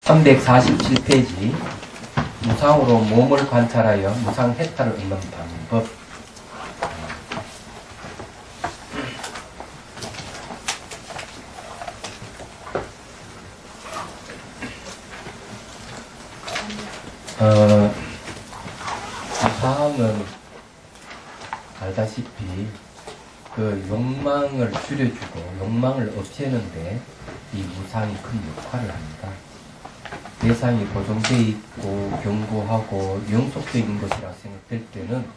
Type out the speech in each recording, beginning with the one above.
347페이지 무상으로 몸을 관찰하여 무상해탈을 얻는 방법. 무상은 알다시피 그 욕망을 줄여주고 욕망을 없애는데 이 무상이 큰 역할을 합니다. 대상이 고정되어 있고 견고하고 영속적인 것이라 생각될 때는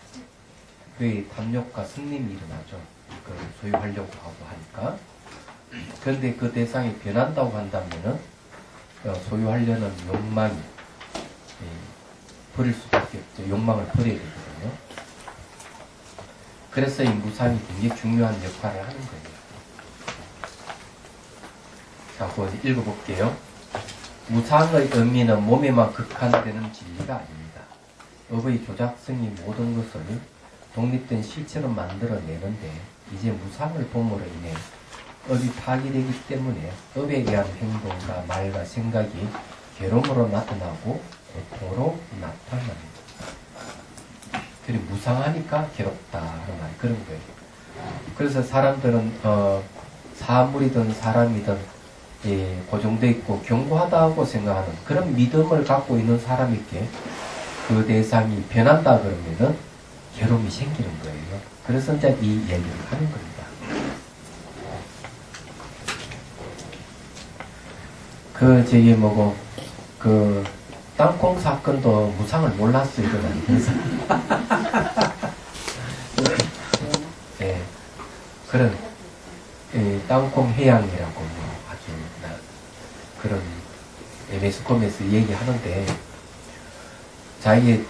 그의 탐욕과 승림이 일어나죠. 그걸 소유하려고 하고 하니까. 그런데 그 대상이 변한다고 한다면은 소유하려는 욕망이 버릴 수밖에 없죠. 욕망을 버려야 되거든요. 그래서 이 무상이 굉장히 중요한 역할을 하는 거예요. 자, 한번 읽어볼게요. 무상의 의미는 몸에만 극한되는 진리가 아닙니다. 업의 조작성이 모든 것을 독립된 실체로 만들어내는데 이제 무상을 봄으로 인해 업이 파괴되기 때문에 업에 의한 행동과 말과 생각이 괴로움으로 나타나고 고통으로 나타납니다. 그리고 무상하니까 괴롭다는 말이 그런 거예요. 그래서 사람들은 사물이든 사람이든 고정되어 있고 견고하다고 생각하는 그런 믿음을 갖고 있는 사람에게 그 대상이 변한다 그러면은 괴로움이 생기는 거예요. 그래서 이제 이 얘기를 하는 겁니다. 땅콩 사건도 무상을 몰랐어요. 네, 그런 땅콩 해양이라고 아주 그런 매스컴에서 얘기하는데 자기의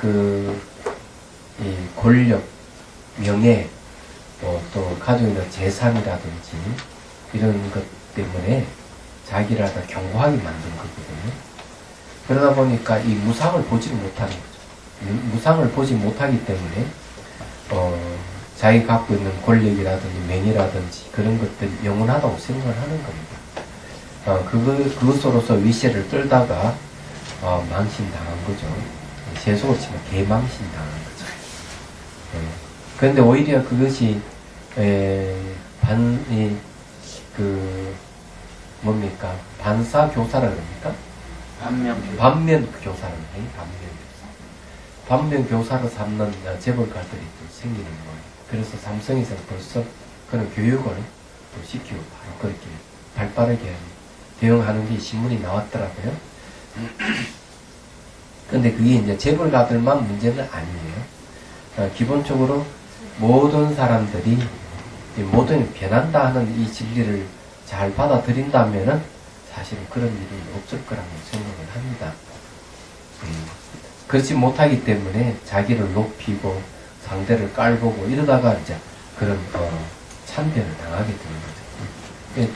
이 권력, 명예, 또 가지고 있는 재산이라든지 이런 것 때문에 자기를 다 견고하게 만든 거거든요. 그러다 보니까 이 무상을 보지를 못하는 거죠. 무상을 보지 못하기 때문에 자기가 갖고 있는 권력이라든지 명예라든지 그런 것들이 영원하다고 생각을 하는 겁니다. 그것으로서 위세를 떨다가 망신당한 거죠. 세속으로 치면 개망신당한 거죠. 그런데 오히려 그것이 반사교사라 그럽니까? 반면교사라는 거예요. 반면교사로 삼는 재벌가들이 또 생기는 거예요. 그래서 삼성에서 벌써 그런 교육을 또 시키고 바로 그렇게 발빠르게 대응하는 게 신문이 나왔더라고요. 근데 그게 이제 재벌가들만 문제는 아니에요. 기본적으로 모든 사람들이 모든 변한다 하는 이 진리를 잘 받아들인다면은 사실은 그런 일은 없을 거라고 생각을 합니다. 그렇지 못하기 때문에 자기를 높이고 상대를 깔보고 이러다가 이제 그런 참변을 당하게 되는 거죠.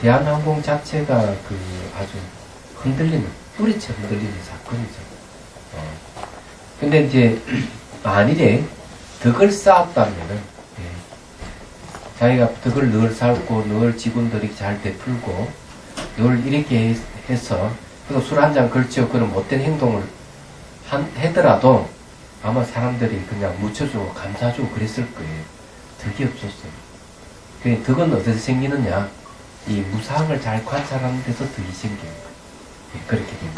대한항공 자체가 아주 뿌리째 흔들리는 사건이죠. 근데 이제 만일에 덕을 쌓았다면은 자기가 덕을 늘 쌓고 늘 직원들이 잘 베풀고 늘 이렇게 해서 그래서 술 한 잔 걸쳐 그런 못된 행동을 하더라도 아마 사람들이 그냥 묻혀주고 감사주고 그랬을 거예요. 덕이 없었어요. 그 덕은 어디서 생기느냐? 이 무상을 잘 관찰하는 데서 덕이 생겨요. 그렇게 되면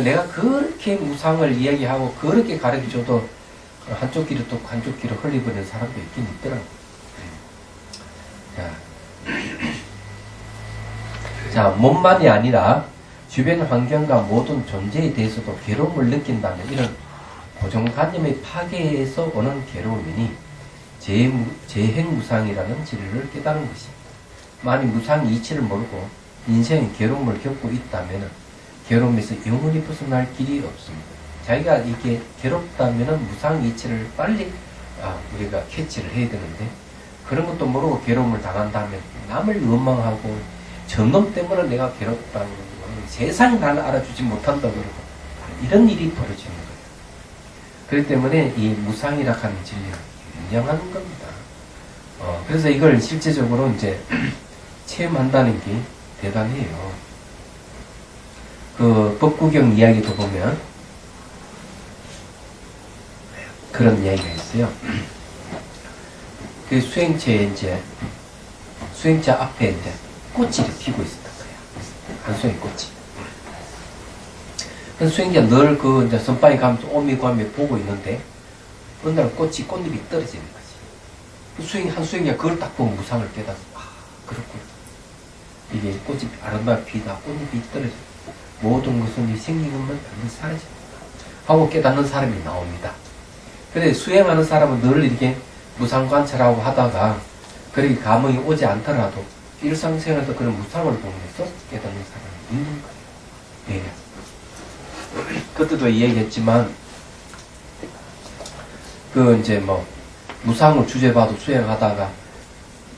내가 그렇게 무상을 이야기하고 그렇게 가르쳐줘도 한쪽 귀로 또 한쪽 귀로 흘려버리는 사람도 있긴 있더라고요. 자, 몸만이 아니라 주변 환경과 모든 존재에 대해서도 괴로움을 느낀다면 이런 고정관념의 파괴에서 오는 괴로움이니 재행무상이라는 진리를 깨달은 것입니다. 만일 무상의 이치를 모르고 인생의 괴로움을 겪고 있다면 괴로움에서 영원히 벗어날 길이 없습니다. 자기가 이게 괴롭다면 무상의 이치를 빨리 우리가 캐치를 해야 되는데 그런 것도 모르고 괴로움을 당한다면 남을 원망하고 저놈 때문에 내가 괴롭다는 거예요. 세상이 나를 알아주지 못한다 그러고 이런 일이 벌어지는 거예요. 그렇기 때문에 이 무상이라 하는 진리는 굉장한 겁니다. 그래서 이걸 실제적으로 이제 체험한다는 게 대단해요. 그 법구경 이야기도 보면 그런 이야기가 있어요. 그 수행체에 이제 수행자 앞에 이제 꽃이 피고 있었던 거예요. 한 송이 꽃이. 그래서 수행자 늘 그 이제 선방에 가면서 오미과미 보고 있는데 어느 날 꽃잎이 떨어지는 거지. 그 한 수행자 그걸 딱 보고 무상을 깨닫고, 아, 그렇구나. 이게 꽃이 아름답게 피다 꽃잎이 떨어져. 모든 것은 이 생긴 것만 반드시 사라집니다. 하고 깨닫는 사람이 나옵니다. 그래 수행하는 사람은 늘 이렇게 무상관찰하고 하다가 그렇게 감흥이 오지 않더라도 일상생활에서 그런 무상을 보면서 깨닫는 사람이 있는 거예요. 예. 그때도 얘기했지만 그 이제 뭐 무상을 주제봐도 수행하다가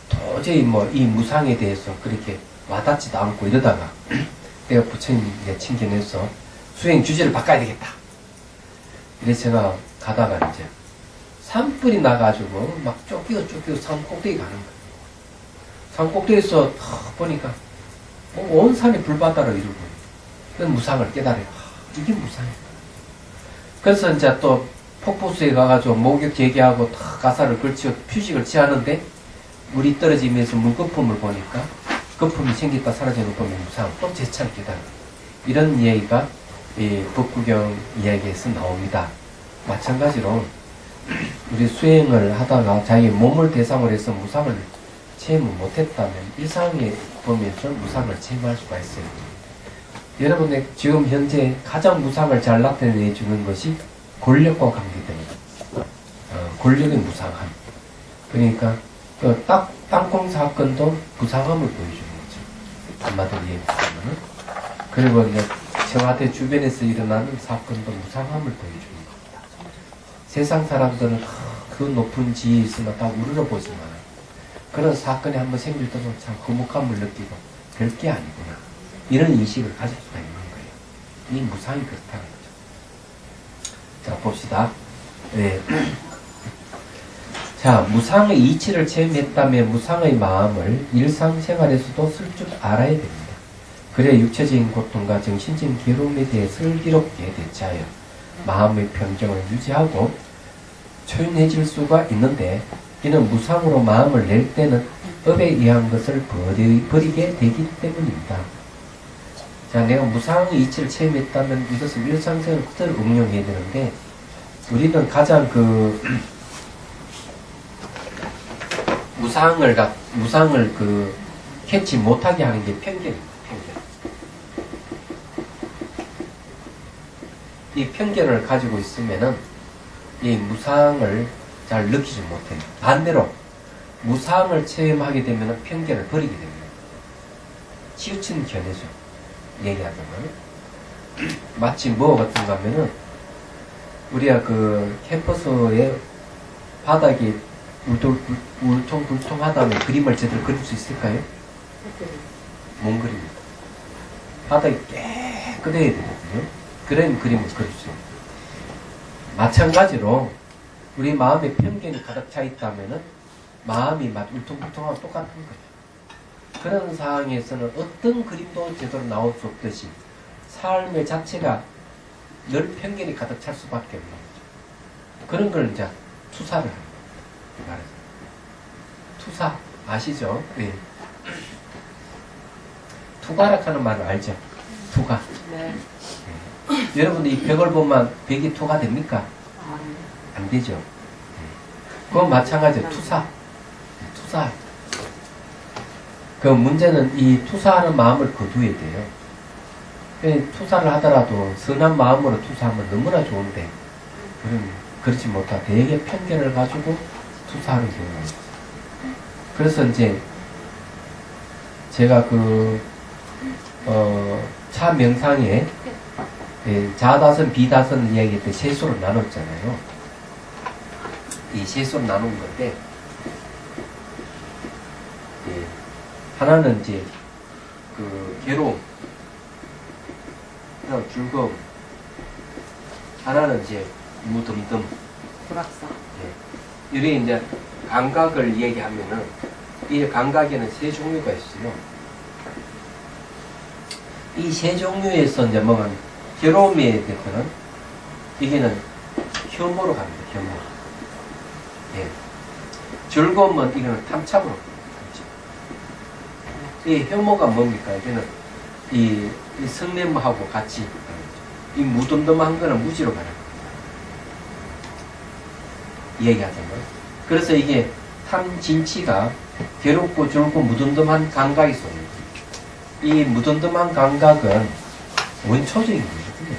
도저히 뭐 이 무상에 대해서 그렇게 와닿지도 않고 이러다가 내가 부처님께 친견해서 수행 주제를 바꿔야 되겠다. 이래서 제가 가다가 이제 산불이 나가지고 막 쫓기고 산 꼭대기 가는 거예요. 산 꼭대기에서 보니까 온 산이 불바다로 이루고 그래서 무상을 깨달아요. 이게 무상이다. 그래서 이제 또 폭포수에 가가지고 목욕 제기하고 가사를 걸치고 표식을 취하는데 물이 떨어지면서 물거품을 보니까 거품이 생겼다 사라지는 거 보면 무상 또 재차를 깨달아요. 이런 이야기가 이 법구경 이야기에서 나옵니다. 마찬가지로 우리 수행을 하다가 자기 몸을 대상으로 해서 무상을 체험을 못했다면 일상에 보면서 무상을 체험할 수가 있어요. 여러분의 지금 현재 가장 무상을 잘 나타내주는 것이 권력과 관계됩니다. 권력의 무상함. 그러니까 그 땅콩 사건도 무상함을 보여주는 거죠. 한마디로 얘기하면. 그리고 이제 청와대 주변에서 일어나는 사건도 무상함을 보여주는 겁니다. 세상 사람들은 그 높은 지위에 있으면 다 우러러보지만 그런 사건이 한번 생길 때도 참 거목함을 느끼고 별게 아니구나. 이런 인식을 가질 수가 있는 거예요. 이 무상이 그렇다는 거죠. 자, 봅시다. 네. 자, 무상의 이치를 체험했다면 무상의 마음을 일상생활에서도 쓸 줄 알아야 됩니다. 그래야 육체적인 고통과 정신적인 괴로움에 대해 슬기롭게 대처하여 마음의 평정을 유지하고 초연해질 수가 있는데 이는 무상으로 마음을 낼 때는 업에 의한 것을 버리게 되기 때문입니다. 자, 내가 무상의 이치를 체험했다면 이것을 일상생활 그대로 응용해야 되는데 우리는 가장 무상을 캐치 못하게 하는 게 편견입니다. 편견. 이 편견을 가지고 있으면은 이 무상을 잘 느끼지 못해요. 반대로 무상을 체험하게 되면은 편견을 버리게 됩니다. 치우치는 견해죠. 얘기하자면 마치 뭐 같은가 하면은 우리가 그 캠퍼스에 바닥이 울퉁불퉁하다면 그림을 제대로 그릴 수 있을까요? 못 그립니다. 바닥이 깨끗해야 되거든요. 그런 그림을 그릴 수 있어요. 마찬가지로 우리 마음에 편견이 가득 차 있다면은 마음이 막 울퉁불퉁하고 똑같은 거예요. 그런 상황에서는 어떤 그림도 제대로 나올 수 없듯이 삶의 자체가 늘 편견이 가득 찰 수밖에 없는 거죠. 그런 걸 이제 투사를 합니다. 말해서. 투사 아시죠? 네. 투가락하는 말을 알죠? 투가. 네. 네. 여러분들 이 벽을 보면 벽이 투가 됩니까? 안 되죠. 네. 그건 마찬가지로 투사. 투사. 그 문제는 이 투사하는 마음을 거두어야 돼요. 투사를 하더라도 선한 마음으로 투사하면 너무나 좋은데 그렇지 못하고 되게 편견을 가지고 투사하는 경우가 있어요. 그래서 이제 제가 차 명상에 자다선 비다선 이야기할 때 세수로 나눴잖아요. 이 세수로 나눈 건데 하나는 이제 괴로움, 그다음 즐거움, 하나는 이제 무덤덤, 불악사. 이래 이제 감각을 얘기하면은 이 감각에는 세 종류가 있어요. 이 세 종류에서 이제 뭐가 괴로움에 대해서는 이게는 혐오로 갑니다. 혐오. 예. 즐거움은 이거는 탐착으로 갑니다. 이 혐오가 뭡니까? 이거는 이 성냄하고 같이 이 무덤덤한 거는 무지로 가는 겁니다. 이야기하자면. 그래서 이게 탐진치가 괴롭고 즐겁고 무덤덤한 감각이 있어요. 이 무덤덤한 감각은 원초적인 거거든요.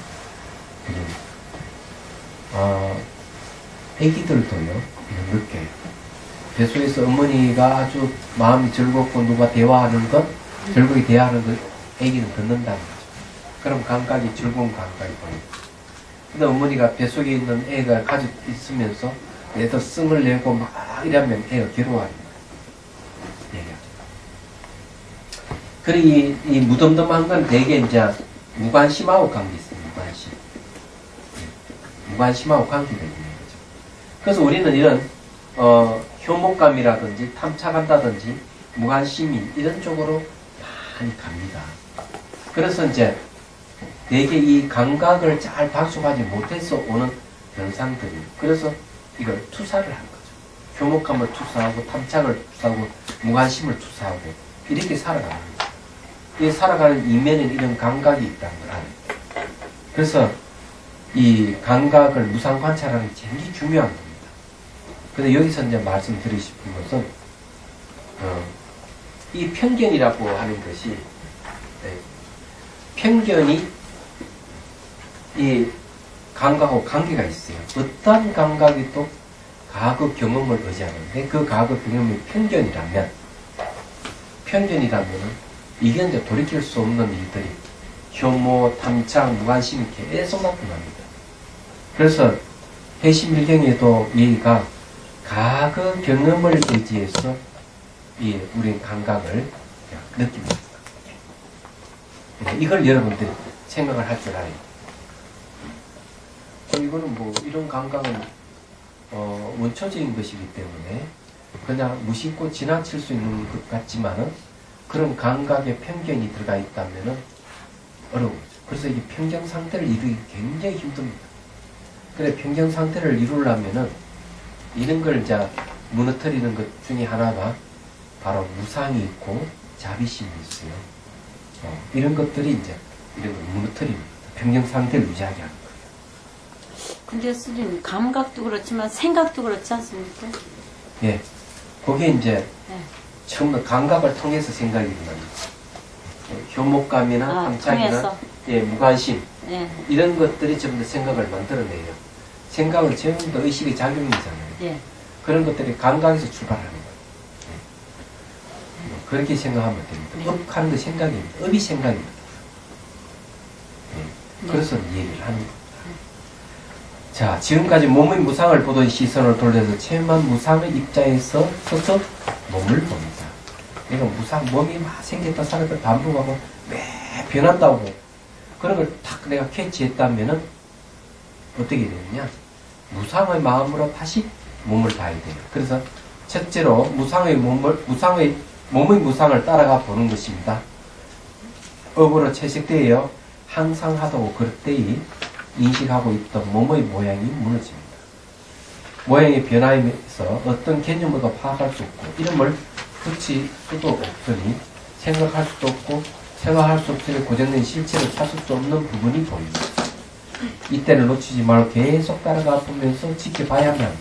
애기들도요, 느껴요. 뱃속에서 어머니가 아주 마음이 즐겁고 누가 대화하는 것, 즐겁게 대화하는 것, 애기는 듣는다는 거죠. 그럼 감각이 즐거운 감각이 보여요. 근데 어머니가 뱃속에 있는 애가 가지고 있으면서 애들 승을 내고 막 이러면 애가 괴로워합니다. 그리고 이 무덤덤한 건 되게 이제 무관심하고 관계 있어요. 무관심. 무관심하고 관계가 있는 거죠. 그래서 우리는 이런, 혐오감이라든지 탐착한다든지 무관심이 이런 쪽으로 많이 갑니다. 그래서 이제 되게 이 감각을 잘 단속하지 못해서 오는 현상들이 그래서 이걸 투사를 한 거죠. 혐오감을 투사하고 탐착을 투사하고 무관심을 투사하고 이렇게 살아가는 거죠. 이 살아가는 이면에는 이런 감각이 있다는 걸 알아요. 그래서 이 감각을 무상 관찰하는 게 굉장히 중요한 겁니다. 근데 여기서 이제 말씀드리고 싶은 것은 이 편견이라고 하는 것이 편견이 이 감각하고 관계가 있어요. 어떤 감각이 또 과거 경험을 의지하는데 그 과거 경험이 편견이라면 이게 이제 돌이킬 수 없는 일들이 혐오, 탐착, 무관심이 계속 나타납니다. 그래서 해심일경에도 얘가 과거 경험을 의지해서 우리 감각을 느낍니다. 이걸 여러분들이 생각을 할 줄 알아요. 이거는 뭐 이런 감각은 원초적인 것이기 때문에 그냥 무심코 지나칠 수 있는 것 같지만은 그런 감각에 편견이 들어가 있다면은 어려워요. 그래서 이 평정 상태를 이루기 굉장히 힘듭니다. 그래 평정 상태를 이루려면은 이런 걸 이제 무너뜨리는 것 중에 하나가 바로 무상이 있고 자비심이 있어요. 이런 것들이 이제 이런 걸 무너뜨립니다. 평정 상태를 유지하게 하는 거예요. 근데 스님 감각도 그렇지만 생각도 그렇지 않습니까? 예, 그게 이제 네. 처음 감각을 통해서 생각이 일어납니다. 혐오감이나 탐착이나 무관심 이런 것들이 전부 다 생각을 만들어내요. 생각은 전부 다 의식의 작용이잖아요. 그런 것들이 감각에서 출발하는 거예요. 그렇게 생각하면 됩니다. 업하는 게 생각입니다. 업이 생각입니다. 그래서 얘기를 하는 겁니다. 자, 지금까지 몸의 무상을 보던 시선을 돌려서 체험한 무상의 입장에서 서서 몸을 봅니다. 내가 무상, 몸이 막 생겼다 살았다 반복하고 매 변한다고 그런 걸 탁 내가 캐치했다면은 어떻게 되느냐? 무상의 마음으로 다시 몸을 봐야 돼요. 그래서 첫째로 몸의 무상을 따라가 보는 것입니다. 업으로 채색되어 항상 하다고 그럴 때에 인식하고 있던 몸의 모양이 무너집니다. 모양의 변화에서 어떤 개념으로 파악할 수 없고 이름을 붙일 수도 없으니 생각할 수도 없고 생각할 수 없으니 고정된 실체를 찾을 수 없는 부분이 보입니다. 이때를 놓치지 말고 계속 따라가 보면서 지켜봐야만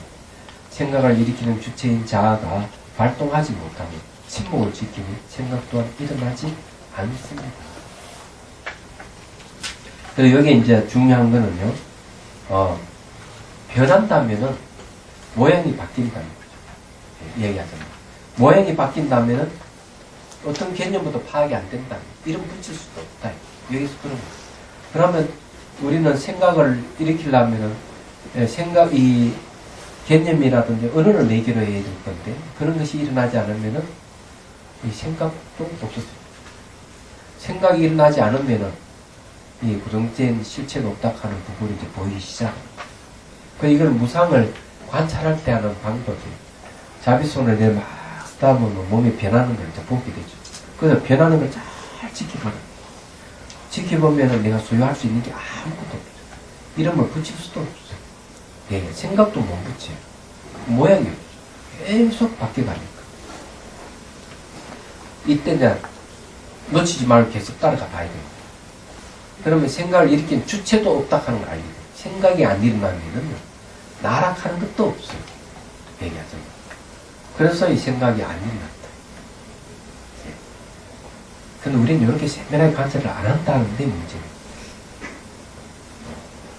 생각을 일으키는 주체인 자아가 발동하지 못하며 침묵을 지키니 생각 또한 일어나지 않습니다. 그리고 여기 이제 중요한 거는요, 변한다면은 모양이 바뀐다는 거죠. 얘기하자면. 모양이 바뀐다면은 어떤 개념부터 파악이 안 된다. 이름 붙일 수도 없다. 여기서 그런 거예요. 그러면 우리는 생각을 일으키려면은 이 개념이라든지 언어를 내기로 해야 될 건데 그런 것이 일어나지 않으면은 이 생각도 없었습니다. 생각이 일어나지 않으면은 이 고정된 실체가 없다 하는 부분이 이제 보이기 시작합니다. 이걸 무상을 관찰할 때 하는 방법이 자비손을 내 막 다음은 몸이 변하는 걸 이제 보게 되죠. 그래서 변하는 걸 잘 지켜보라. 지켜보면 내가 소유할 수 있는 게 아무것도 없죠. 이름을 붙일 수도 없어요. 예, 생각도 못 붙여요. 모양이 없죠. 계속 바뀌어가니까. 이때 이제 놓치지 말고 계속 따라가 봐야 돼요. 그러면 생각을 일으키는 주체도 없다 하는 걸 알게 돼요. 생각이 안 일어나면은 나락하는 것도 없어요. 얘기하자면. 그래서 이 생각이 안 일어났다. 예. 근데 우리는 이렇게 세밀하게 관찰을 안 한다는 데 문제예요.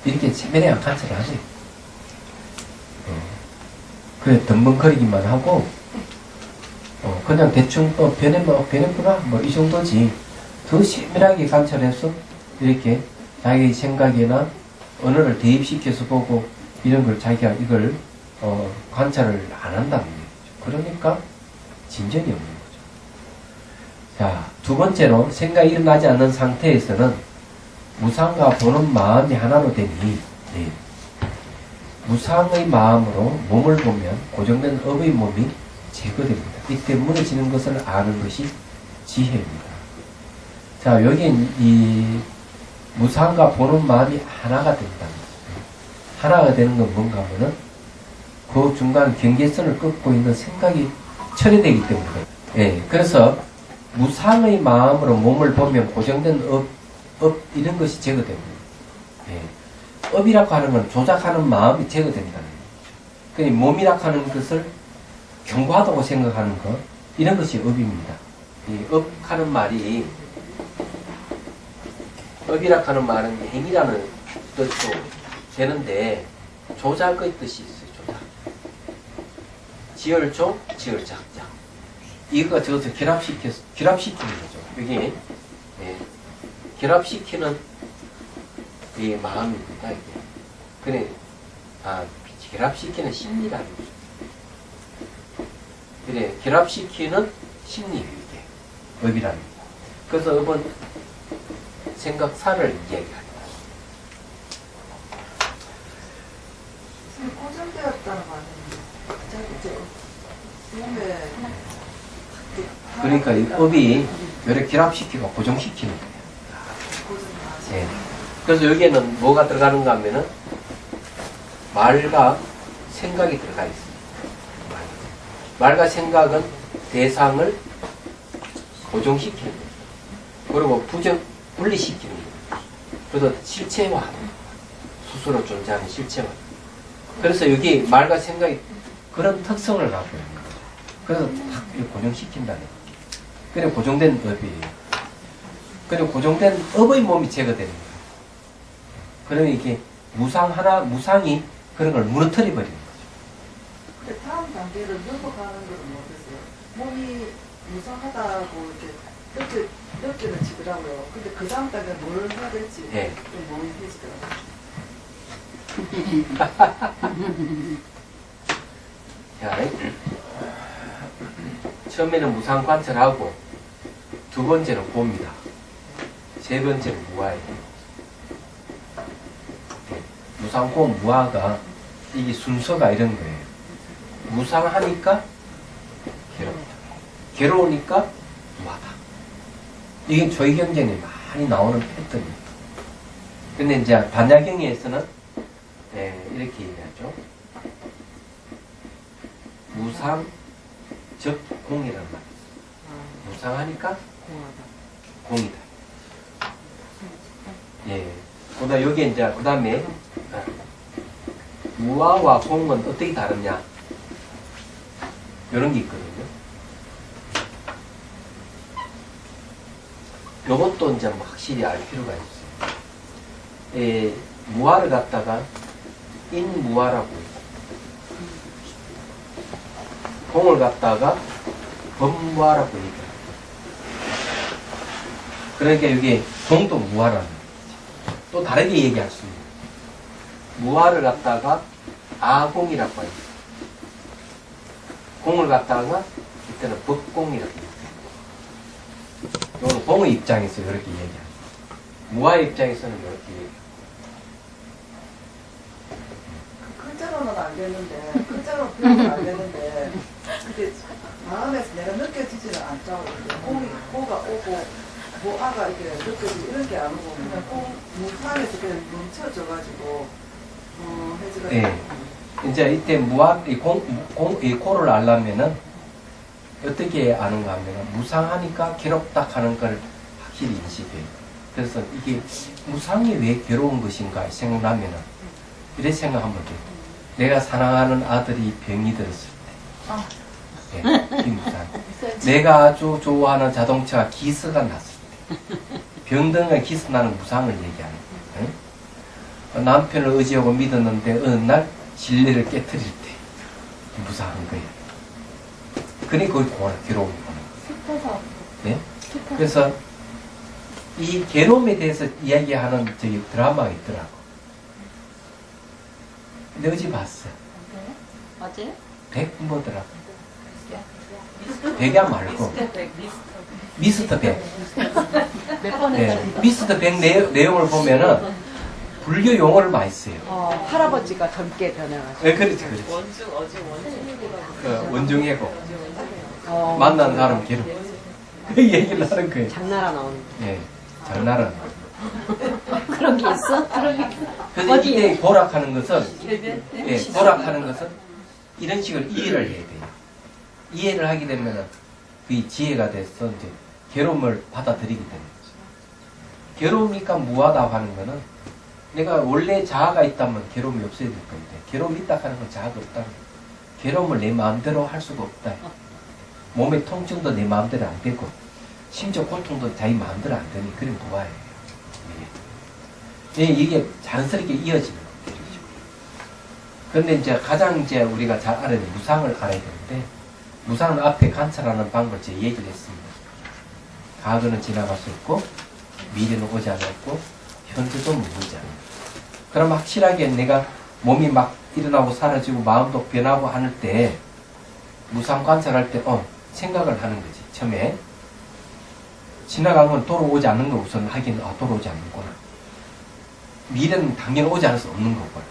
이렇게 세밀하게 관찰을 하세요. 그래, 덤벙거리기만 하고, 그냥 대충, 변했구나? 뭐, 이 정도지. 더 세밀하게 관찰해서, 이렇게 자기 생각이나 언어를 대입시켜서 보고, 이런 걸 자기가 이걸, 관찰을 안 한다는 거죠. 그러니까, 진전이 없는 거죠. 자, 두 번째로, 생각이 일어나지 않는 상태에서는, 무상과 보는 마음이 하나로 되니, 네. 무상의 마음으로 몸을 보면 고정된 업의 몸이 제거됩니다. 이때 무너지는 것을 아는 것이 지혜입니다. 자, 여기 이 무상과 보는 마음이 하나가 된다는 거죠. 하나가 되는 건 뭔가 하면은 그 중간 경계선을 끊고 있는 생각이 처리되기 때문에. 예, 그래서 무상의 마음으로 몸을 보면 고정된 업 이런 것이 제거됩니다. 예. 업이라고 하는 건 조작하는 마음이 제거된다는 거죠. 그러니까 몸이라고 하는 것을 견고하다고 생각하는 것, 이런 것이 업입니다. 이 업하는 말이, 업이라고 하는 말은 행위라는 뜻도 되는데, 조작의 뜻이 있어요, 조작. 지을조, 지을작자. 이거가 저것을 결합시키는 거죠. 여기, 예, 결합시키는 이 마음입니다, 이게. 그래, 결합시키는 심리라는 거죠. 그래, 결합시키는 심리예요, 이게. 업이라는 거. 그래서 업은 생각사를 이야기합니다. 고정되었다는 말은 이제 몸에 그러니까 이 업이 이렇게 결합시키고 고정시키는 거예요. 예. 그래서 여기에는 뭐가 들어가는가 하면은 말과 생각이 들어가 있습니다. 말과 생각은 대상을 고정시키는 거예요. 그리고 분리시키는 거예요. 그래서 실체화하는 거예요. 스스로 존재하는 실체화. 그래서 여기 말과 생각이 그런 특성을 갖고 있는 거죠. 그래서 딱 고정시킨다는 거예요. 그래 고정된 업이에요. 그리고 고정된 업의 몸이 제거되는 거예요. 그러면 이게 무상이 그런 걸 무너뜨려 버리는 거죠. 근데 다음 단계를 넘어가는 건 어떠세요? 몸이 무상하다고 이렇게 느끼는 지더라고요. 근데 그 다음 단계는 뭘 해야 될지 네. 좀 모르겠더라고요. 자, 처음에는 무상 관찰하고 두 번째는 봅니다. 세 번째는 무아예요. 무상고 무아가 이게 순서가 이런 거예요. 무상하니까 괴롭다. 괴로우니까 무아다. 이게 저희 경전에 많이 나오는 패턴입니다. 근데 이제 반야경에서는 이렇게 얘기하죠. 무상 즉 공이라는 말. 무상하니까 공이다. 예. 그다음 여기 이제 그다음에 무아와 공은 어떻게 다르냐? 이런 게 있거든요. 요것도 이제 뭐 확실히 알 필요가 있어요. 예, 무아를 갖다가 인무아라고 있고, 공을 갖다가 범무아라고 얘기해요. 그러니까 여기 공도 무아라는 거죠. 또 다르게 얘기할 수 있는 무아를 갖다가 아공이라고 해요. 공을 갖다가 이때는 법공이라고 해요. 이거는 공의 입장에서 이렇게 얘기해요. 무아의 입장에서는 이렇게 얘기해요. 글자로는 안 되는데, 글자로 표현은 안 되는데, 근데 마음에서 내가 느껴지지는 않다고. 고가 오고, 아가 이렇게 느껴지고 이런 게 안 오고, 그냥 무상에서 그냥 멈춰져가지고, 해지가. 네. 이제 이때 무한, 이 고를 알려면은 어떻게 아는가 하면은 무상하니까 괴롭다 하는 걸 확실히 인식해요. 그래서 이게 무상이 왜 괴로운 것인가 생각나면은 이렇게 생각하면 돼요. 내가 사랑하는 아들이 병이 들었을 때. 네, 이 무상. 내가 아주 좋아하는 자동차가 기스가 났을 때. 병든가 기스 나는 무상을 얘기하는 거예요. 네? 남편을 의지하고 믿었는데 어느 날 진리를 깨뜨릴 때 무상한 거예요. 그러니까 거기 괴로움이 오는 거예요. 네? 그래서 이 괴로움에 대해서 이야기하는 저기 드라마가 있더라고. 근데 어제 봤어요. 어제? 백 뭐더라고. 백야 말고 미스터 백. 네, 미스터 백 내용을 보면은 불교 용어를 많이 써요. 할아버지가 젊게 변해가지고. 네, 그렇지. 원중해고 만난 사람 괴롭. 그 얘기를 하는 거예요. 장나라 나오는. 네, 장난은. 그런 게 있어? 그래서 이때 고락하는 것은, 예, 고락하는 것은 이런 식으로 이해를 해야 돼요. 이해를 하게 되면은 그 지혜가 돼서 이제 괴로움을 받아들이게 되는 거죠. 괴로우니까 무하다 하는 거는 내가 원래 자아가 있다면 괴로움이 없어야 될 건데, 괴로움이 있다 하는 건 자아가 없다는 거예요. 괴로움을 내 마음대로 할 수가 없다. 몸의 통증도 내 마음대로 안 되고, 심지어 고통도 자기 마음대로 안 되니, 그런 무아예요. 이게 자연스럽게 이어지는 거예요. 그런데 이제 가장 이제 우리가 잘 알아야 되는 무상을 알아야 되는데, 무상은 앞에 관찰하는 방법을 제가 얘기를 했습니다. 과거는 지나갈 수 없고, 미래는 오지 않았고, 현재도 머물지 않아요. 그럼 확실하게 내가 몸이 막 일어나고 사라지고 마음도 변하고 할 때, 무상 관찰할 때, 생각을 하는 거지. 처음에. 지나가면 돌아오지 않는 거 우선 하긴, 돌아오지 않는구나. 미래는 당연히 오지 않을 수 없는 거고요.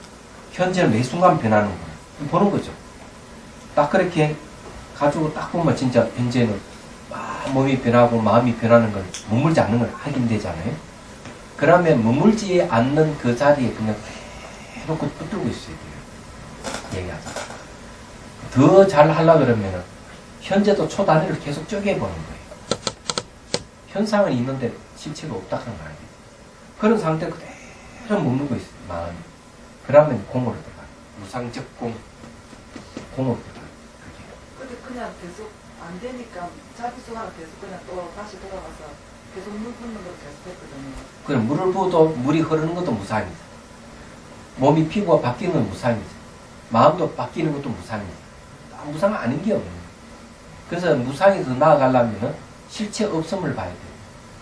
현재는 매 순간 변하는구나. 보는 거죠. 딱 그렇게 가지고 딱 보면 진짜 현재는 막 몸이 변하고 마음이 변하는 걸 머물지 않는 걸 확인되잖아요. 그러면 머물지 않는 그 자리에 그냥 대놓고 붙들고 있어야 돼요. 얘기하자. 더 잘 하려고 그러면은 현재도 초단위를 계속 쪼개보는 거예요. 현상은 있는데 실체가 없다 하는 거 아니에요. 그런 상태 그대로 머물고 있어요. 마음이. 그러면 공으로 들어가요. 무상적 공으로 들어가요. 근데 그냥 계속 안 되니까 자기수 하나 계속 그냥 또 다시 돌아가서 계속 물 붓는 걸 계속 했거든요. 그럼 물을 부어도 물이 흐르는 것도 무상이죠. 몸이 피부가 바뀌는 건 무상이죠. 마음도 바뀌는 것도 무상이죠. 무상 아닌 게 없는 거예요. 그래서 무상이 더 나아가려면 실체 없음을 봐야 돼요.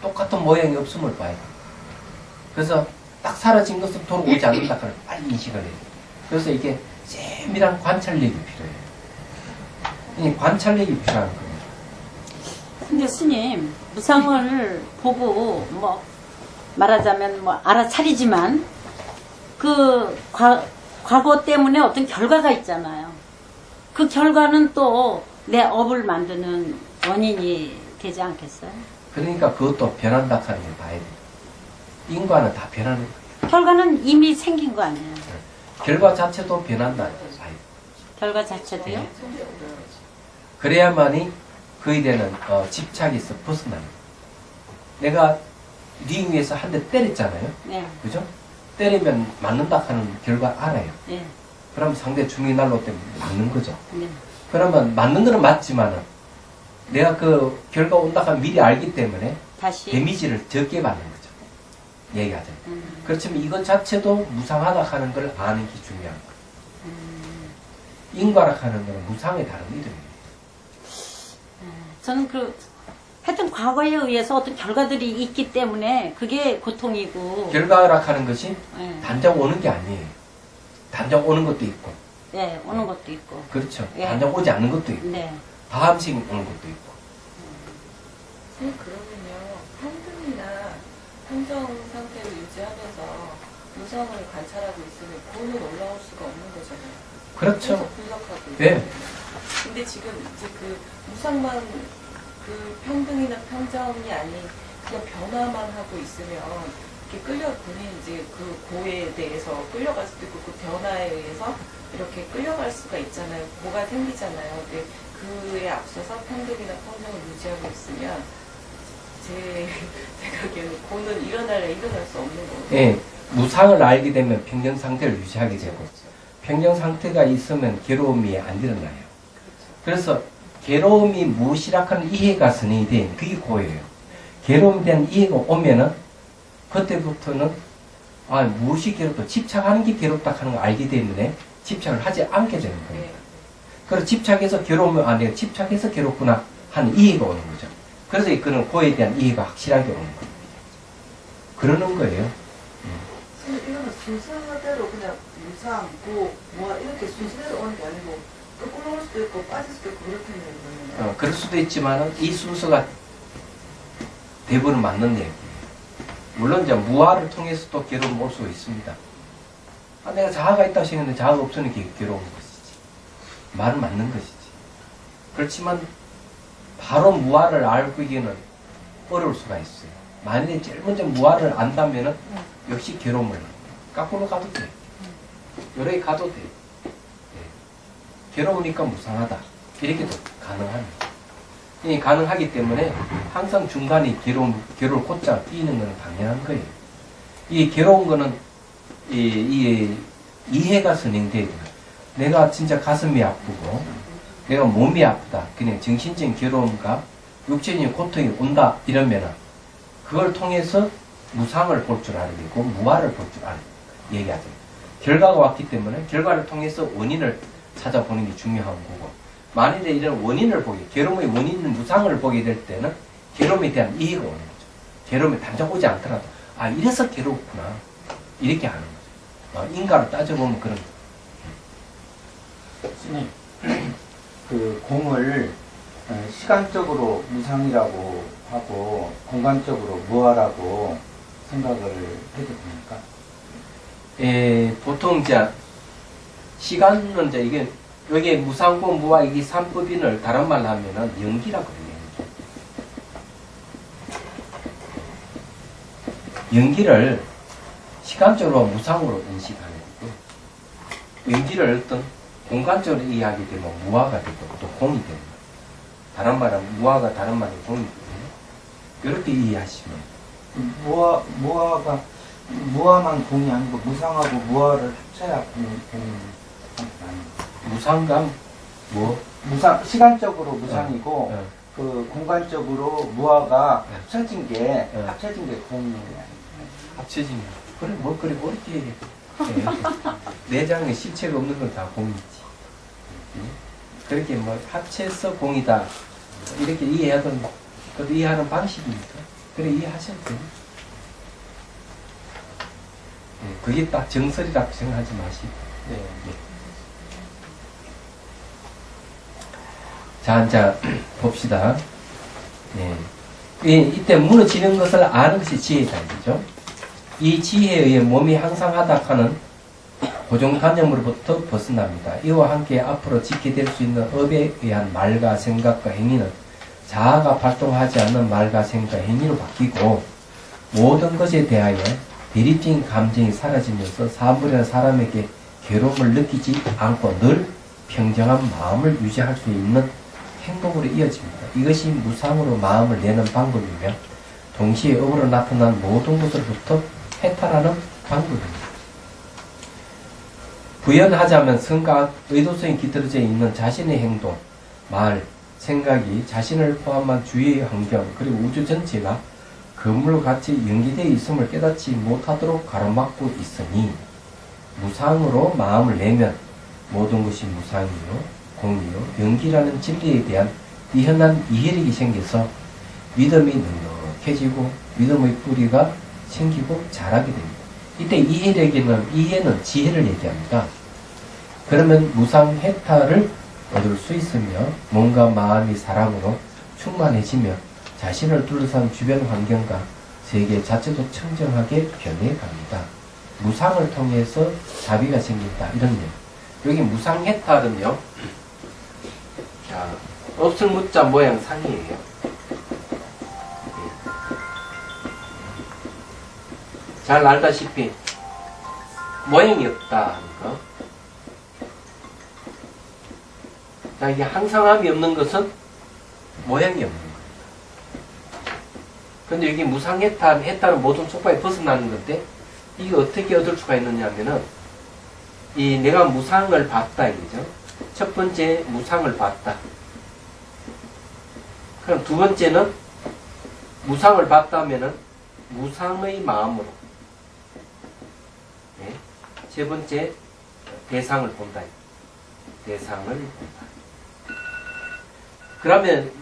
똑같은 모양이 없음을 봐야 돼요. 그래서 딱 사라진 것은 돌아오지 않는다 그러면 빨리 인식을 해요. 그래서 이게 세밀한 관찰력이 필요해요. 이 관찰력이 필요한 거예요. 근데 스님, 무상을 보고, 말하자면 알아차리지만, 과거 때문에 어떤 결과가 있잖아요. 그 결과는 또 내 업을 만드는 원인이 되지 않겠어요? 그러니까 그것도 변한다 하는 걸 봐야 돼요. 인과는 다 변하는 거예요. 결과는 이미 생긴 거 아니에요? 결과 자체도 변한다는 걸 봐야 돼요. 결과 자체도요? 네. 그래야만이 그에 대한 집착에서 벗어나는 거예요. 내가 링 위에서 한 대 때렸잖아요. 네. 그죠? 때리면 맞는다 하는 결과 알아요. 네. 그럼 상대 중위난로 때문에 맞는 거죠. 네. 그러면 맞는 거는 맞지만은 내가 그 결과 온다 하면 미리 알기 때문에 다시. 데미지를 적게 받는 거죠. 얘기하자. 그렇지만 이것 자체도 무상하다 하는 걸 아는 게 중요한 거예요. 인과라 하는 건 무상의 다른 이름이에요. 저는 하여튼 과거에 의해서 어떤 결과들이 있기 때문에 그게 고통이고. 결과라 하는 것이 네. 단정 오는 게 아니에요. 단정 오는 것도 있고. 네, 오는 것도 있고. 그렇죠. 예. 단정 오지 않는 것도 있고. 네. 다함식 오는 것도 있고. 그러면요, 한등이나 한정 상태를 유지하면서 무상을 관찰하고 있으면 본은 올라올 수가 없는 거잖아요. 그렇죠. 계속 분석하고. 네. 근데 지금 이제 그 무상만 그 평등이나 평정이 아닌 그냥 변화만 하고 있으면 이렇게 본인 이제 그 고에 대해서 끌려갈 수도 있고 그 변화에 의해서 이렇게 끌려갈 수가 있잖아요. 고가 생기잖아요. 근데 그에 앞서서 평등이나 평정을 유지하고 있으면 제 생각에는 고는 일어날 수 없는 거고. 예, 무상을 알게 되면 평정 상태를 유지하게 되고 평정 상태가 있으면 괴로움이 안 일어나요. 그래서 괴로움이 무엇이라 하는 이해가 선행이 된 그게 고예요. 괴로움에 대한 이해가 오면은 그때부터는 무엇이 괴롭다 집착하는 게 괴롭다 하는 걸 알기 때문에 집착을 하지 않게 되는 거예요. 네. 그래서 집착해서 괴로우면 내가 집착해서 괴롭구나 하는 이해가 오는 거죠. 그래서 그는 고에 대한 이해가 확실하게 오는 거예요. 그러는 거예요. 선생님, 이거는 순서대로 그냥 무상, 고, 무아 이렇게 순서대로 오는 게 아니고 거꾸로 올 수도 있고 빠질 수도 있고 그렇겠네요. 그럴 수도 있지만 이 순서가 대부분 맞는 얘기예요. 물론 이제 무아를 통해서도 괴로움이 올 수 있습니다. 내가 자아가 있다고 생각했는데 자아가 없으니까 괴로운 것이지. 말은 맞는 것이지. 그렇지만 바로 무아를 알기에는 어려울 수가 있어요. 만약에 제일 먼저 무아를 안다면은 역시 괴로움을 거꾸로 가도 돼. 요렇게 가도 돼. 괴로우니까 무상하다. 이렇게도 가능합니다. 이 가능하기 때문에 항상 중간에 괴로울 곧장 띄는 건 당연한 거예요. 이 괴로운 거는 이해가 선행돼야 돼요. 내가 진짜 가슴이 아프고 내가 몸이 아프다. 그냥 정신적인 괴로움과 육체적인 고통이 온다. 이러면은 그걸 통해서 무상을 볼 줄 알아야 되고 무아를 볼 줄 알아야 얘기하죠. 결과가 왔기 때문에 결과를 통해서 원인을 찾아보는 게 중요한 거고 만일에 이런 원인을 괴로움의 원인은 무상을 보게 될 때는 괴로움에 대한 이해가 오는 거죠. 괴로움이 당장 오지 않더라도 이래서 괴롭구나 이렇게 하는 거죠. 인과로 따져보면 그런 거죠. 스님, 그 공을 시간적으로 무상이라고 하고 공간적으로 무아라고 생각을 해도 됩니까? 보통 이제 시간은 이제 이게 여기에 무상고 무아 이게 삼법인을 다른 말로 하면은 연기라고 그래요. 연기를 시간적으로 무상으로 인식하는 거고 연기를 어떤 공간적으로 이해하게 되면 무아가 되고 또 공이 되는 거예요. 다른 말은 무아가 다른 말은 공이 되거든요. 이렇게 이해하시면 무아만 공이 아니고 무상하고 무아를 합쳐야 공이 되는 아닌가요? 무상감 뭐 시간적으로 무상이고 어. 그 공간적으로 무아가 네. 합쳐진 게 공이 합쳐지면 그래 뭐 그래 그렇게 얘기해. 내장에 실체가 없는 건 다 공이지. 그렇게 뭐 합쳐서 공이다 이렇게 이해하던 그것도 이해하는 방식이니까 그래 이해하셔도 돼요. 그게 딱 정설이라고 생각하지 마시고. 네. 자, 이제 봅시다. 이때 무너지는 것을 아는 것이 지혜다, 이거죠. 이 지혜에 의해 몸이 항상하다 하는 고정관념으로부터 벗어납니다. 이와 함께 앞으로 짓게 될 수 있는 업에 의한 말과 생각과 행위는 자아가 발동하지 않는 말과 생각과 행위로 바뀌고 모든 것에 대하여 대립적인 감정이 사라지면서 사물이나 사람에게 괴로움을 느끼지 않고 늘 평정한 마음을 유지할 수 있는 행동으로 이어집니다. 이것이 무상으로 마음을 내는 방법이며 동시에 업으로 나타난 모든 것으로부터 해탈하는 방법입니다. 부연하자면 성과 의도성이 깃들어져 있는 자신의 행동, 말, 생각이 자신을 포함한 주위의 환경 그리고 우주 전체가 건물과 같이 연기되어 있음을 깨닫지 못하도록 가로막고 있으니 무상으로 마음을 내면 모든 것이 무상이요 공이요 연기라는 진리에 대한 뛰어난 이해력이 생겨서 믿음이 넉넉해지고 믿음의 뿌리가 생기고 자라게 됩니다. 이때 이해는 지혜를 얘기합니다. 그러면 무상 해탈을 얻을 수 있으며 몸과 마음이 사랑으로 충만해지며 자신을 둘러싼 주변 환경과 세계 자체도 청정하게 변해갑니다. 무상을 통해서 자비가 생긴다. 이런 일. 여기 무상해탈은요, 자, 없을 무자 모양 상이에요. 잘 알다시피 모양이 없다 하는 거. 자, 이게 항상함이 없는 것은 모양이 없는 거예요. 근데 여기 무상해탈, 해탈은 모든 속박에 벗어나는 건데, 이게 어떻게 얻을 수가 있느냐 하면은, 이 내가 무상을 봤다, 이거죠. 첫 번째, 무상을 봤다. 그럼 두 번째는, 무상을 봤다 하면은, 무상의 마음으로. 네. 세 번째, 대상을 본다. 대상을 본다. 그러면,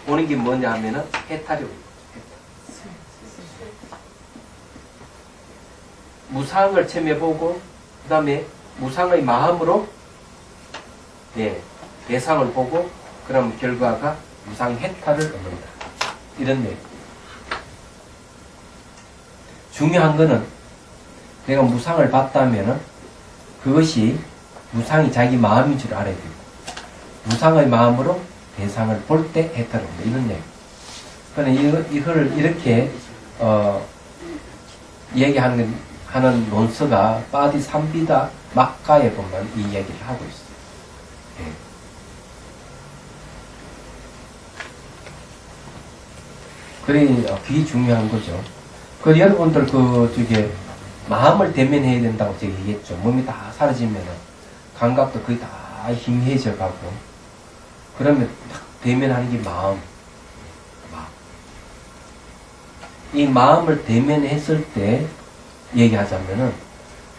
오는 게 뭐냐 하면은, 해탈이 오는 거죠. 무상을 체험해보고, 그 다음에 무상의 마음으로, 네, 대상을 보고, 그럼 결과가 무상 해탈을 얻는다. 이런 얘기. 중요한 거는, 내가 무상을 봤다면은, 그것이 무상이 자기 마음인 줄 알아야 되고, 무상의 마음으로 대상을 볼 때 해탈을 얻는다. 이런 얘기. 그러니까 이걸 이렇게, 얘기하는 논서가 빠디 삼비다 막가에 보면 이 얘기를 하고 있어요. 예. 그래, 그게 중요한 거죠. 그 여러분들 마음을 대면해야 된다고 제가 얘기했죠. 몸이 다 사라지면은 감각도 거의 다 희미해져 가고, 그러면 딱 대면하는 게 마음. 이 마음을 대면했을 때 얘기하자면은,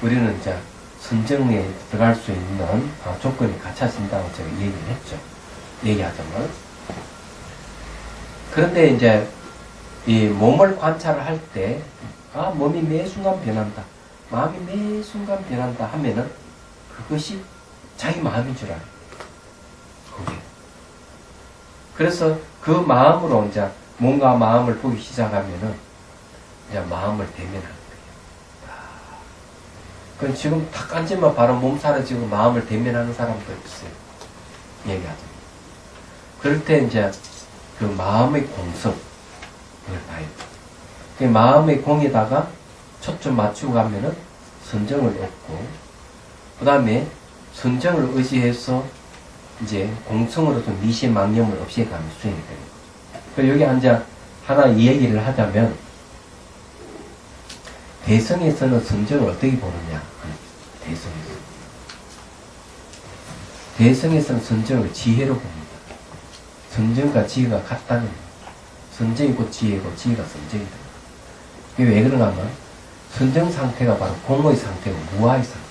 우리는 이제 선정에 들어갈 수 있는 조건이 갖춰진다고 제가 얘기를 했죠. 얘기하자면. 그런데 이제 이 몸을 관찰을 할 때, 몸이 매 순간 변한다, 마음이 매 순간 변한다 하면은 그것이 자기 마음인 줄 알아요. 그게. 그래서 그 마음으로 이제 뭔가 마음을 보기 시작하면은 이제 마음을 대면하는 거예요. 그럼 지금 탁 앉으면 바로 몸 사라지고 마음을 대면하는 사람도 있어요. 얘기하죠. 그럴 때 이제 그 마음의 공성을 봐야 돼요. 그 마음의 공에다가 초점 맞추고 가면은 선정을 얻고, 그 다음에 선정을 의지해서 이제 공성으로 좀 미시망념을 없애가면 수행이 되는 거죠. 그래서 여기 앉아 하나 이 얘기를 하자면, 대성에서는 선정을 어떻게 보느냐. 대성에서는 선정을 지혜로 봅니다. 선정과 지혜가 같다는 거예요. 선정이 곧 지혜고 지혜가 선정이다. 이게 왜 그런가 하면, 선정 상태가 바로 공의 상태고 무아의 상태예요.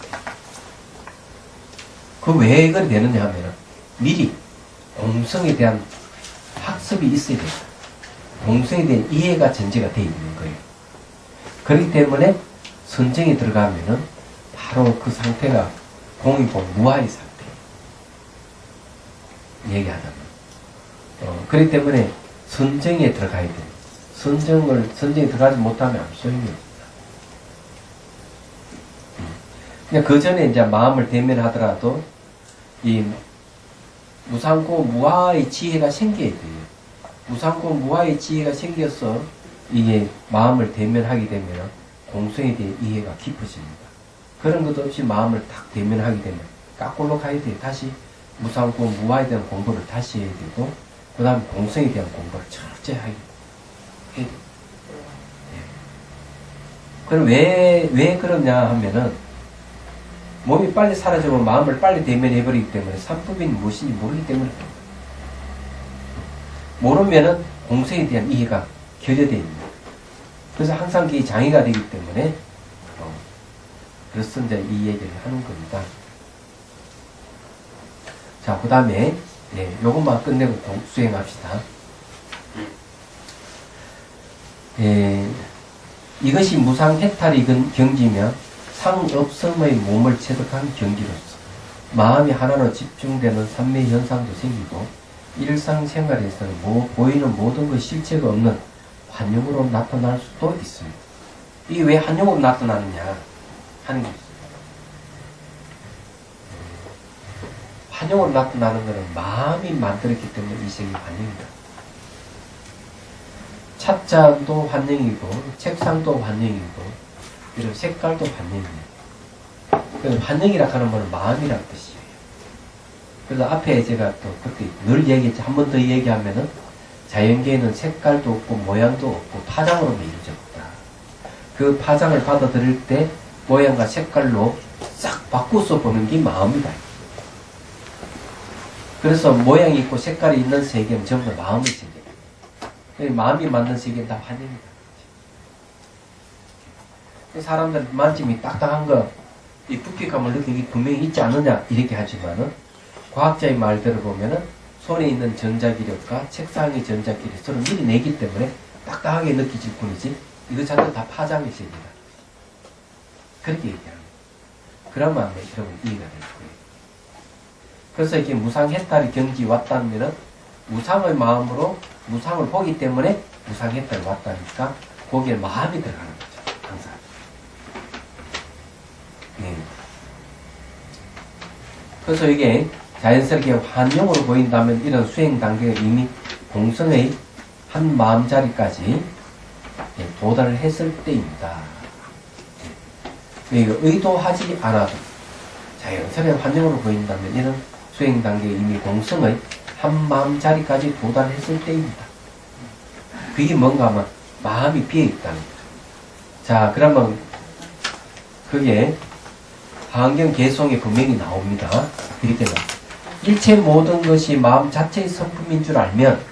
그 왜 그래 되느냐 하면, 미리 공성에 대한 학습이 있어야 됩니다. 공성에 대한 이해가 전제가 되어 있는 거예요. 그렇기 때문에 선정이 들어가면은 바로 그 상태가 공이고 무아의 상태예요. 얘기하자면. 그렇기 때문에 선정에 들어가야 돼요. 선정에 들어가지 못하면 아무 소용이 없습니다. 그냥 그 전에 이제 마음을 대면하더라도 이 무상고 무아의 지혜가 생겨야 돼요. 무상고 무아의 지혜가 생겨서 이게 마음을 대면하게 되면 공성에 대한 이해가 깊어집니다. 그런 것도 없이 마음을 딱 대면하게 되면 까꼴로 가야 돼요. 다시 무상고 무아에 대한 공부를 다시 해야 되고, 그 다음에 공성에 대한 공부를 철저히 해야 돼요. 그럼 왜 그러냐 하면은, 몸이 빨리 사라지면 마음을 빨리 대면해버리기 때문에 삼법이 무엇인지 모르기 때문에 그렇습니다. 모르면은 공성에 대한 이해가 결여되어 있습니다. 그래서 항상 그게 장애가 되기 때문에, 그래서 이제 이 얘기를 하는 겁니다. 자, 그 다음에, 요것만 끝내고 수행합시다. 이것이 무상해탈이 경지며 상업성의 몸을 체득한 경지로서 마음이 하나로 집중되는 삼매 현상도 생기고, 일상생활에서는 보이는 모든 것 실체가 없는 환영으로 나타날 수도 있습니다. 이게 왜 환영으로 나타나느냐 하는 게 있습니다. 환영으로 나타나는 것은 마음이 만들었기 때문에 이 색이 환영이다. 찻잔도 환영이고 책상도 환영이고 이런 색깔도 환영이에요. 그래서 환영이라 하는 말은 마음이라는 뜻이에요. 그래서 앞에 제가 또 그때 늘 얘기했죠. 한 번 더 얘기하면은 자연계에는 색깔도 없고 모양도 없고 파장으로만 이루어졌다. 그 파장을 받아들일 때 모양과 색깔로 싹 바꾸서 보는 게 마음이다. 그래서 모양이 있고 색깔이 있는 세계는 전부 다 마음의 세계. 마음이 만든 세계는 다 환영이다. 사람들 만짐이 딱딱한 거, 이 부피감을 느끼기 분명히 있지 않느냐 이렇게 하지만은 과학자의 말대로 보면은 손에 있는 전자기력과 책상의 기력이 서로 미리 내기 때문에 딱딱하게 느껴질 뿐이지 이거 자체는 다 파장의 세계다. 그렇게 얘기합니다. 그러면 여러분 이해가 될 거예요. 그래서 이게 무상해탈이 경지 왔다면은 무상의 마음으로 무상을 보기 때문에 무상해탈이 왔다니까 거기에 마음이 들어가는 거죠. 항상. 네. 그래서 이게 자연스럽게 환영으로 보인다면 이런 수행 단계가 이미 공성의 한 마음자리까지 도달을 했을 때입니다. 이거 의도하지 않아도 자연스럽게 환영으로 보인다면 이런 수행 단계가 이미 공성의 한 마음자리까지 도달했을 때입니다. 그게 뭔가 하면 마음이 비어있다는 거죠. 자, 그러면 그게 환경 개성의 분명히 나옵니다. 이렇게 나옵니다. 일체 모든 것이 마음 자체의 성품인 줄 알면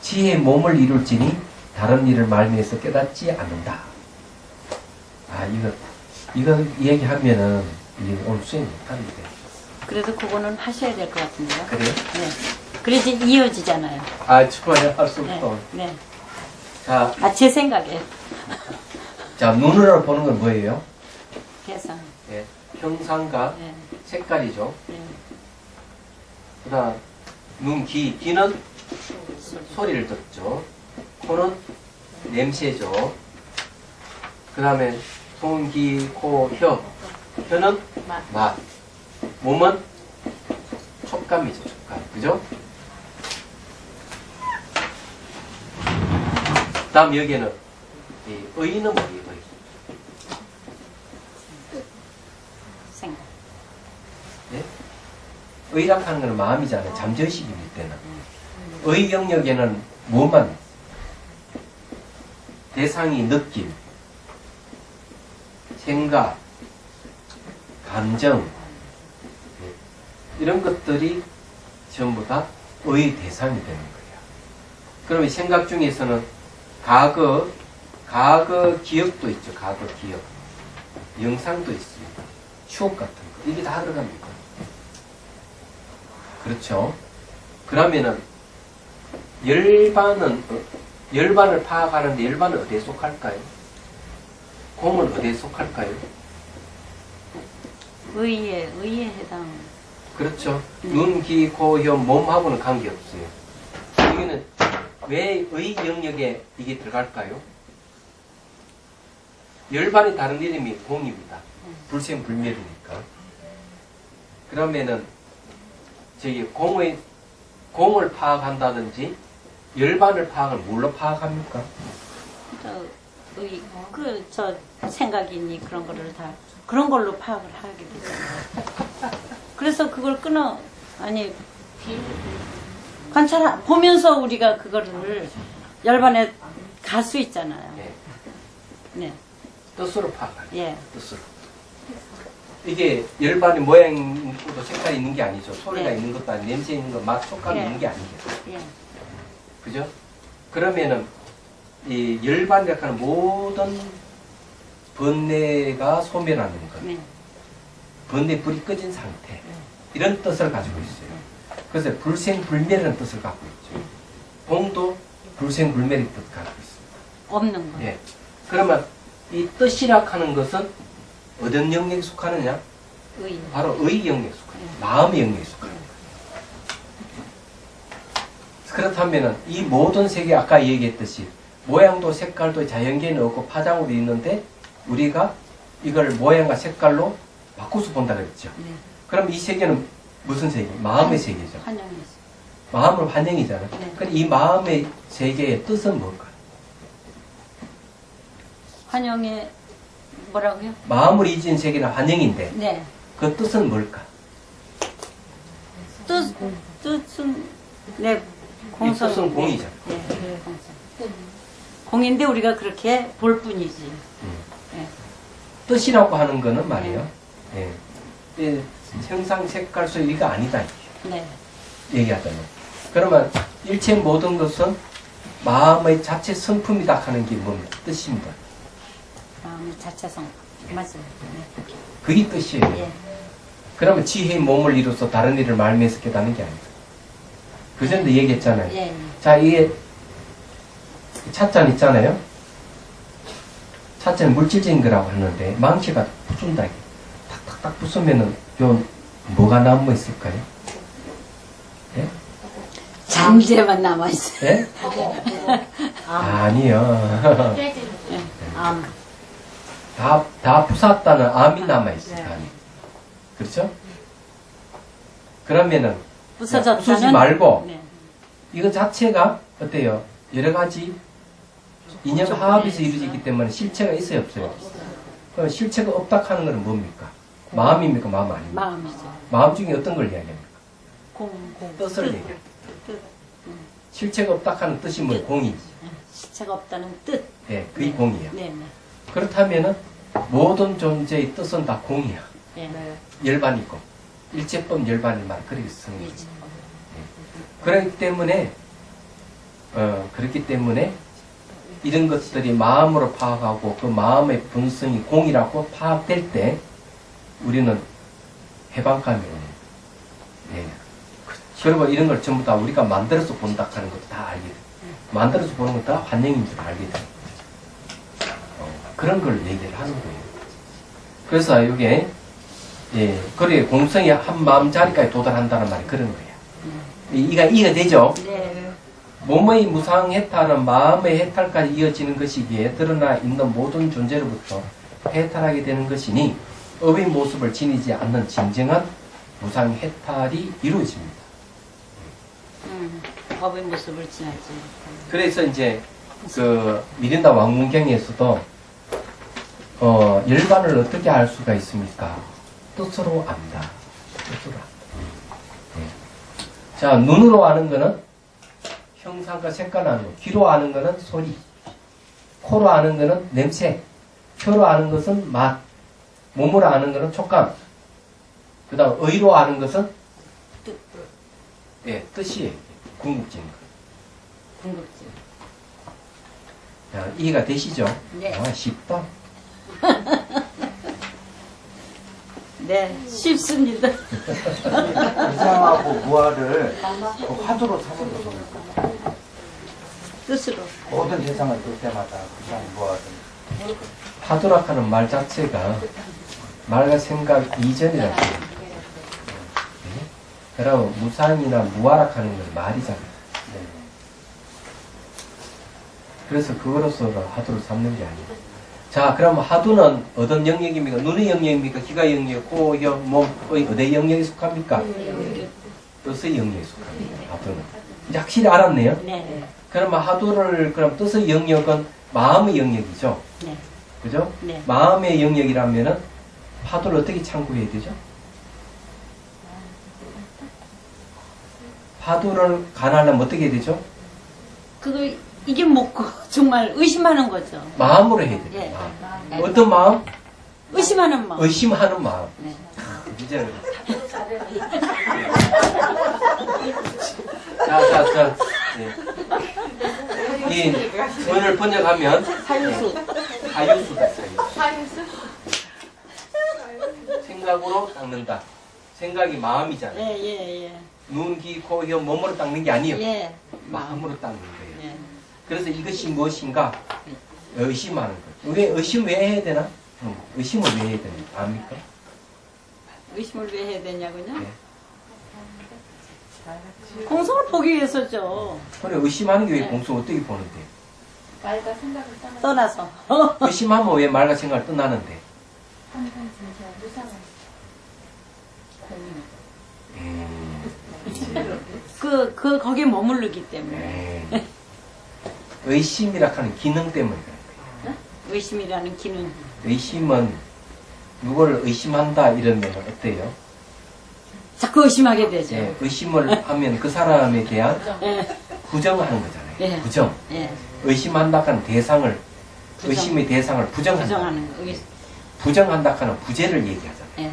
지혜의 몸을 이룰지니 다른 일을 말미에서 깨닫지 않는다. 아, 이거 얘기하면은 이게 오늘 수행 못하는데. 그래도 그거는 하셔야 될 것 같은데요. 그래요? 네. 그래야지 이어지잖아요. 아, 좋아요. 할 수 네. 없어. 네. 자, 제 생각에. 자, 눈으로 보는 건 뭐예요? 계산. 네. 형상과 네. 색깔이죠. 네. 그 다음, 눈, 귀는 소리를 듣죠. 코는 냄새죠. 그 다음에 손, 귀, 코, 혀는 맛. 몸은 촉감이죠, 촉감. 그죠? 그 다음 여기는 이 의는 뭐예요, 의? 생각. 네? 의랑 하는 거는 마음이잖아요. 잠재의식이기 때는. 의 영역에는 뭐만? 대상이 느낌, 생각, 감정, 이런 것들이 전부 다 의 대상이 되는 거예요. 그러면 생각 중에서는 과거 기억도 있죠. 과거 기억. 영상도 있습니다. 추억 같은 거. 이게 다 들어갑니다. 그렇죠? 그러면은 열반을 파악하는데 열반은 어디에 속할까요? 공은 어디에 속할까요? 의에 해당. 그렇죠. 눈, 귀, 코, 혀, 몸하고는 관계없어요. 여기는 왜 의 영역에 이게 들어갈까요? 열반이 다른 이름이 공입니다. 불생불멸이니까. 그러면은 저기 공을 파악한다든지 열반을 파악을 뭘로 파악합니까? 저 생각이니 그런 거를 다 그런 걸로 파악을 하게 되잖아요. 그래서 그걸 보면서 우리가 그거를 열반에 갈 수 있잖아요. 네. 네. 뜻으로 파악하죠. 예. 뜻으로. 이게 열반의 모양도 색깔이 있는 게 아니죠. 소리가 네. 있는 것도 아니고 냄새 있는 거, 맛, 촉감이 예. 있는 게 아니죠. 예. 그죠? 그러면은 이 열반이라고 하는 모든 번뇌가 소멸하는 것. 네. 번뇌 불이 꺼진 상태. 이런 뜻을 가지고 있어요. 그래서 불생불멸이라는 뜻을 갖고 있죠. 공도 불생불멸의 뜻을 가지고 있습니다. 없는 거. 예. 그러면 이 뜻이라 하는 것은 어떤 영역에 속하느냐? 의. 바로 의 영역에 속하는 거예요. 마음의 영역에 속하는 거예요. 그렇다면은 이 모든 세계 아까 얘기했듯이 모양도 색깔도 자연계에는 없고 파장으로 있는데 우리가 이걸 모양과 색깔로 바꿔서 본다 그랬죠. 네. 그럼 이 세계는 무슨 세계? 마음의 세계죠. 환영했어. 마음은 환영이잖아. 네. 그럼 이 마음의 세계의 뜻은 뭘까? 환영의 뭐라고요? 마음을 잊은 세계는 환영인데 네. 그 뜻은 뭘까? 뜻은 네 이 공성. 뜻은 공이잖아. 네, 공성. 공인데 우리가 그렇게 볼 뿐이지. 네. 뜻이라고 하는 거는 말이에요. 예. 예, 형상, 색깔, 소유 이거 아니다. 네. 얘기하자면. 그러면 일체 모든 것은 마음의 자체 성품이다 하는 게 뭡니까? 뜻입니다. 마음의 자체성. 맞아요. 네. 그게 뜻이에요. 예. 그러면 지혜의 몸을 이루어서 다른 일을 말미에서 깨닫는 게 아니다. 그 전에도 얘기했잖아요. 예. 자, 이게 찻잔 있잖아요. 찻잔 물질적인 거라고 하는데 망치가 부순다. 탁탁탁 부수면은 요 뭐가 남아 있을까요? 예? 잠재만 남아 있어요. 예? 아니요. 암. 다 부쉈다는 암이 남아 있어요. 암이. 그렇죠? 그러면은 부서졌다는. 부수지 말고 네. 이거 자체가 어때요? 여러 가지 이념 화합에서 이루어지기 때문에 실체가 있어요, 없어요? 그럼 실체가 없다 하는 것은 뭡니까? 마음입니까? 마음 아닙니까? 마음이죠. 마음 중에 어떤 걸 이야기합니까? 공. 뜻을 얘기해요. 뜻. 실체가 없다 하는 뜻이 뭐 공이지. 실체가 없다는 뜻. 예, 그게 공이야. 네, 네. 그렇다면은 모든 존재의 뜻은 다 공이야. 네. 열반이고 일체법 열반이 말 그렇게 쓰는 거지. 일체. 그렇기 때문에 이런 것들이 마음으로 파악하고 그 마음의 본성이 공이라고 파악될 때 우리는 해방감이 오는 거예요. 예. 그리고 이런 걸 전부 다 우리가 만들어서 본다 하는 것도 다 알게 돼. 만들어서 보는 것도 다 환영인 줄 알게 돼. 그런 걸 얘기를 하는 거예요. 그래서 이게 그래 공성이 한 마음 자리까지 도달한다는 말이 그런 거예요. 이해가 되죠? 네. 몸의 무상 해탈은 마음의 해탈까지 이어지는 것이기에 드러나 있는 모든 존재로부터 해탈하게 되는 것이니 업의 모습을 지니지 않는 진정한 무상 해탈이 이루어집니다. 법의 모습을 지나지. 그래서 이제 그 미린다 왕문경에서도 열반을 어떻게 알 수가 있습니까? 뜻으로 안다. 뜻으로 안다. 자, 눈으로 아는 거는 형상과 색깔 아는 거, 귀로 아는 거는 소리, 코로 아는 거는 냄새, 혀로 아는 것은 맛, 몸으로 아는 거는 촉감, 그 다음 의로 아는 것은 뜻. 예, 뜻이에요. 궁극적인 거. 궁극지. 자, 이해가 되시죠? 네. 아, 쉽다. 네, 쉽습니다. 무상하고 무아를 그 화두로 삼은 겁니까? 뜻으로. 모든 세상을 볼 때마다 무상 무아를 파도락하는 말 자체가 말과 생각 이전이라고 해요. 그러면 무상이나 무아락하는 건 말이잖아요. 그래서 그거로서 하도를 삼는 게 아니에요. 자, 그럼 하도는 어떤 영역입니까? 눈의 영역입니까? 귀가 영역, 코, 혀, 몸의 어디 영역에 속합니까? 뜻의 영역에 속합니다. 하도는. 이제 확실히 알았네요. 네. 그러면 하도를, 그럼 뜻의 영역은 마음의 영역이죠. 네. 그죠? 네. 마음의 영역이라면은 파도를 어떻게 참고해야 되죠? 파도를 가늠하려면 어떻게 해야 되죠? 이게 뭐고 정말 의심하는 거죠. 마음으로 해야 돼요. 예. 마음. 어떤 마음? 의심하는 마음. 의심하는 마음. 네. 이제는. 자. 예. 이文을 번역하면 사유수다. 사유수. 생각으로 닦는다. 생각이 마음이잖아요. 예. 눈, 귀, 코, 혀, 몸으로 닦는 게 아니에요. 예. 마음으로 닦는 거예요. 예. 그래서 이것이 무엇인가 의심하는 거예요. 왜 의심 왜 해야 되나? 의심을 왜 해야 됩니까? 압니까? 의심을 왜 해야 되냐고요? 네. 공성을 보기 위해서죠. 그래 의심하는 게 왜 네. 공성 어떻게 보는데? 말과 생각을 떠나서. 의심하면 왜 말과 생각을 떠나는데? 항상 진짜 무상한 공유. 거기에 머무르기 때문에. 네. 의심이라 하는 기능 때문에 그런 거예요. 의심이라는 기능. 의심은 누구를 의심한다 이러면 어때요? 자꾸 의심하게 되죠. 예, 의심을 하면 그 사람에 대한 예. 부정하는 거잖아요. 예. 부정. 예. 의심한다 하는 대상을, 부정. 의심의 대상을 부정한다. 부정하는 거. 부정한다 하는 부재를 얘기하잖아요. 예.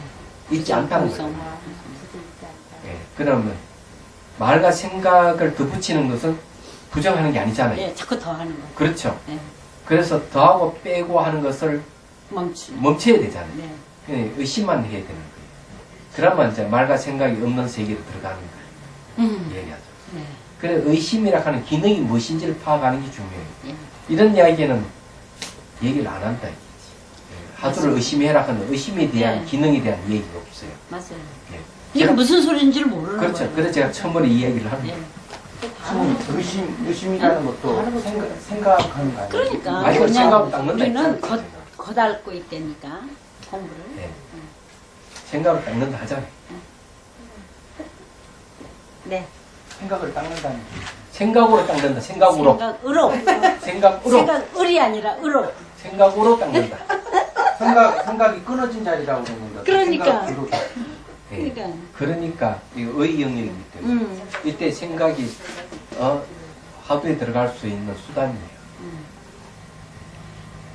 있지 않다는 부정. 거예요. 예, 그러면 말과 생각을 덧붙이는 것은 부정하는 게 아니잖아요. 예, 자꾸 더 하는 거. 그렇죠. 예. 그래서 더하고 빼고 하는 것을 멈춰야 되잖아요. 네. 예, 의심만 해야 되는 거예요. 그러면 이제 말과 생각이 없는 세계로 들어가는 거예요. 얘기하죠. 네. 그래 의심이라 하는 기능이 무엇인지를 파악하는 게 중요해요. 예. 이런 이야기는 얘기를 안 한다 이거지. 예, 하두를 의심해라 하는 의심에 대한 예. 기능에 대한 얘기가 없어요. 맞아요. 예. 이게 제가- 무슨 소리인지를 모르는 그렇죠. 거예요. 그래서 제가 처음으로 이 얘기를 하는 예. 거예요. 의심이라는 것도 생각하는 거 아니에요? 그러니까 아니, 이거 생각 닦는다 우리는 했잖아요. 걷앓고 있다니까 공부를. 예. 생각을 닦는다 하잖아요. 네. 생각을 닦는다는 생각으로 닦는다. 생각으로. 생각으로. 생각으로. 생각을이 아니라 으로. 생각으로 닦는다. 생각이 끊어진 자리라고 그러는 그러니까. 예. 그러니까. 그러니까 이거 의 영역이기 때문에 이때 생각이 하두에 들어갈 수 있는 수단이에요.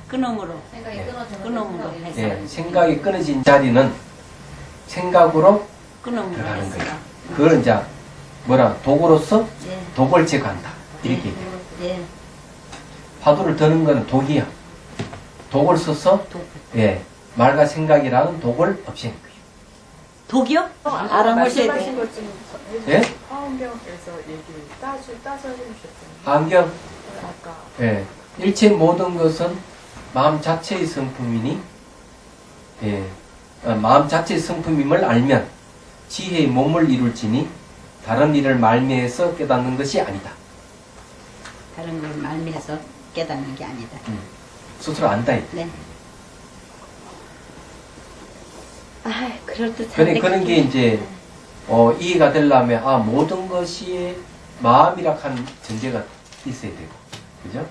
그놈으로. 생각이 네. 끊어지는 그놈으로 생각이 해서. 예, 생각이 끊어진 자리는 생각으로 그놈으로 들어가는 해서. 거예요. 그걸 이제 뭐라 독으로서 예. 독을 제거한다. 이렇게 얘기해요. 예. 화두를 드는 건 독이야. 독을 써서 독. 예, 말과 생각이라는 독을 없애는 거예요. 독이요? 알아보셔야 말씀하신 돼. 것 좀 예? 화엄경에서 얘기 따져 해주셨잖아요. 환경, 아까 예, 일체 모든 것은 마음 자체의 성품이니, 예, 마음 자체의 성품임을 알면 지혜의 몸을 이룰지니 다른 일을 말미해서 깨닫는 것이 아니다. 다른 걸 말미해서 깨닫는 게 아니다. 스스로 안다. 네. 아, 그럴듯한데. 그런 게 이제 이해가 되려면 모든 것이 마음이라 하는 전제가 있어야 되고, 그죠?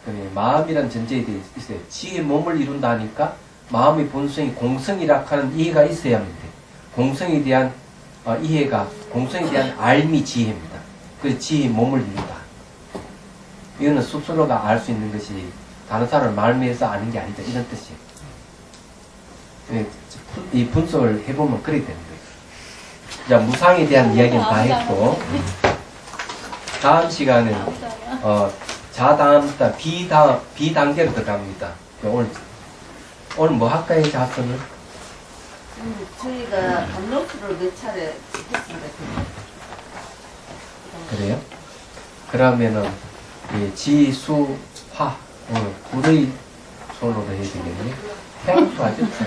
그래, 마음이란 전제에 있어야 돼. 지의 몸을 이룬다니까 마음의 본성이 공성이라 하는 이해가 있어야 합니다. 공성에 대한 이해가, 공성에 대한 알미 지혜입니다. 그 지혜의 몸을 이룬다. 이거는 스스로가 알 수 있는 것이 다른 사람을 말미해서 아는 게 아니다. 이런 뜻이에요. 네, 이 분석을 해보면 그렇게 되는 거예요. 자, 무상에 대한 이야기는 다 했고, 다음 시간은, 비단계로 들어갑니다. 오늘 뭐 할까요, 자서는? 저희가 업로드를 몇 차례 했습니다. 그래요? 그러면은, 이 지수, 화, 불의 손으로 해야 되겠네. 태양수 하셨죠?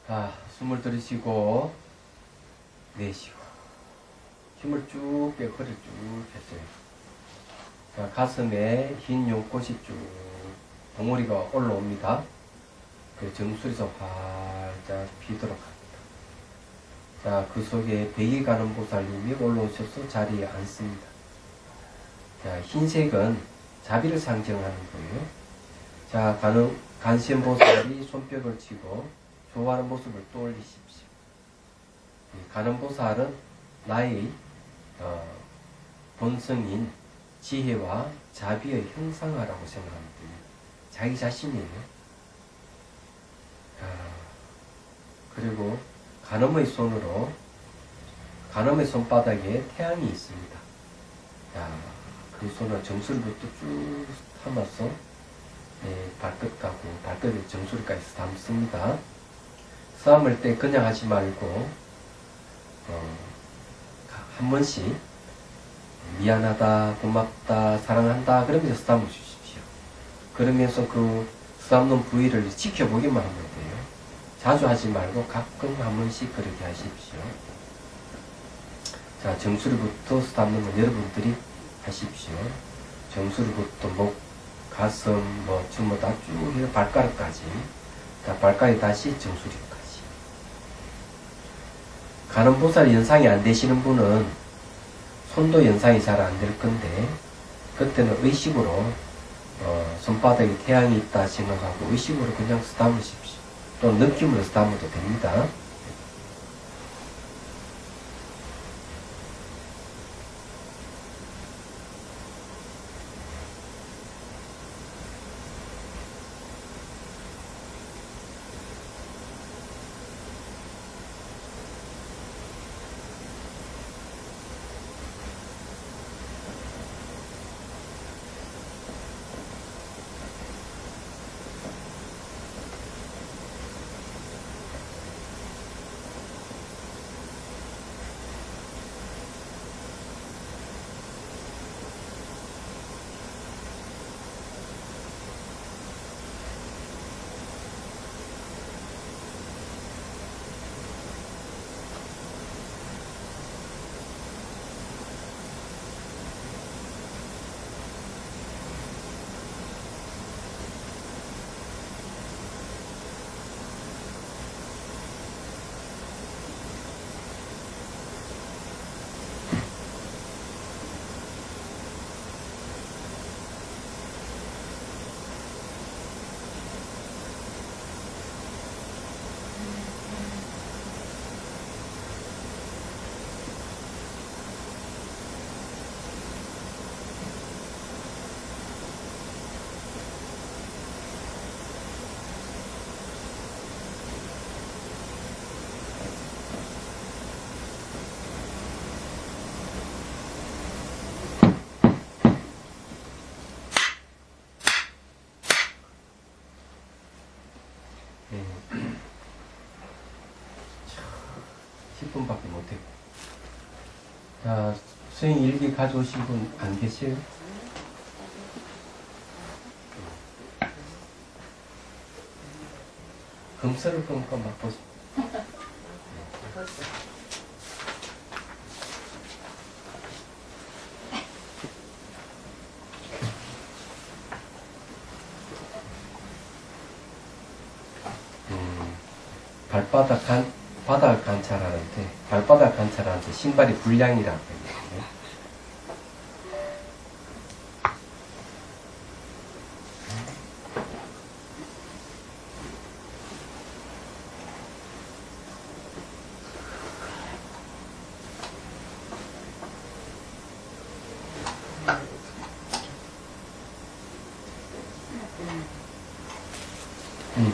자, 숨을 들이쉬고, 내쉬고, 힘을 쭉 빼고, 허리를 쭉 펴세요. 자, 가슴에 흰 용꽃이 쭉, 덩어리가 올라옵니다. 그 정수리에서 활짝 피도록 합니다. 자, 그 속에 백이 가는 보살님이 올라오셔서 자리에 앉습니다. 자, 흰색은 자비를 상징하는 거예요. 자, 간신 보살이 손뼉을 치고 좋아하는 모습을 떠올리십시오. 이 가는 보살은 나의 본성인 지혜와 자비의 형상화라고 생각하면 됩니다. 자기 자신이에요. 그리고 간음의 손으로, 간음의 손바닥에 태양이 있습니다. 자, 그 손을 정수리부터 쭉 담아서 발끝하고 발끝에 정수리까지 담습니다. 싸움을 때 그냥 하지 말고 한 번씩 미안하다, 고맙다, 사랑한다 그러면서 싸움을 주십시오. 그러면서 그 싸움는 부위를 지켜보기만 하면 돼요. 자주 하지 말고 가끔 한 번씩 그렇게 하십시오. 자, 정수리부터 스탑는 건 여러분들이 하십시오. 정수리부터 목, 가슴, 전부 다 쭉 해서 발가락까지. 자, 발가락이 다시 정수리까지. 간음보살 연상이 안 되시는 분은 손도 연상이 잘 안 될 건데, 그때는 의식으로 손바닥에 태양이 있다 생각하고 의식으로 그냥 쓰다무십시오. 또 느낌으로 쓰다무도 됩니다. 네. 10분밖에 못했고. 자, 수행 일기 가져오신 분 안 계세요? 금서를 끊고 맛보시. 바닥을 관찰하는데, 발바닥 관찰하는데 신발이 불량이라고 해요.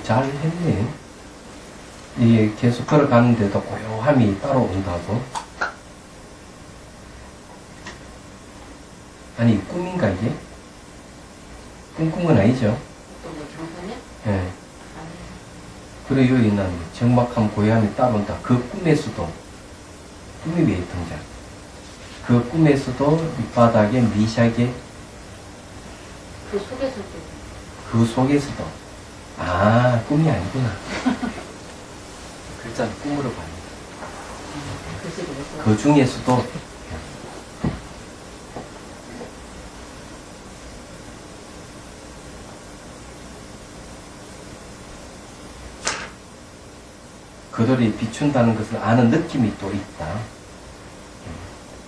잘 했네. 이게 계속 걸어가는데도 고요함이 따라온다고? 아니, 꿈인가, 이게? 꿈꾼 건 아니죠? 어떤 거 경선이야? 예. 그리고 여기는 정막한 고요함이 따라온다. 그 꿈에서도, 꿈이 왜 있던지. 그 꿈에서도 밑바닥에 미시하게, 그 속에서도 그 속에서도, 아, 꿈이 아니구나. 글자는 꿈으로 봐요. 글쎄 그래서 그 중에서도 그들이 비춘다는 것을 아는 느낌이 또 있다.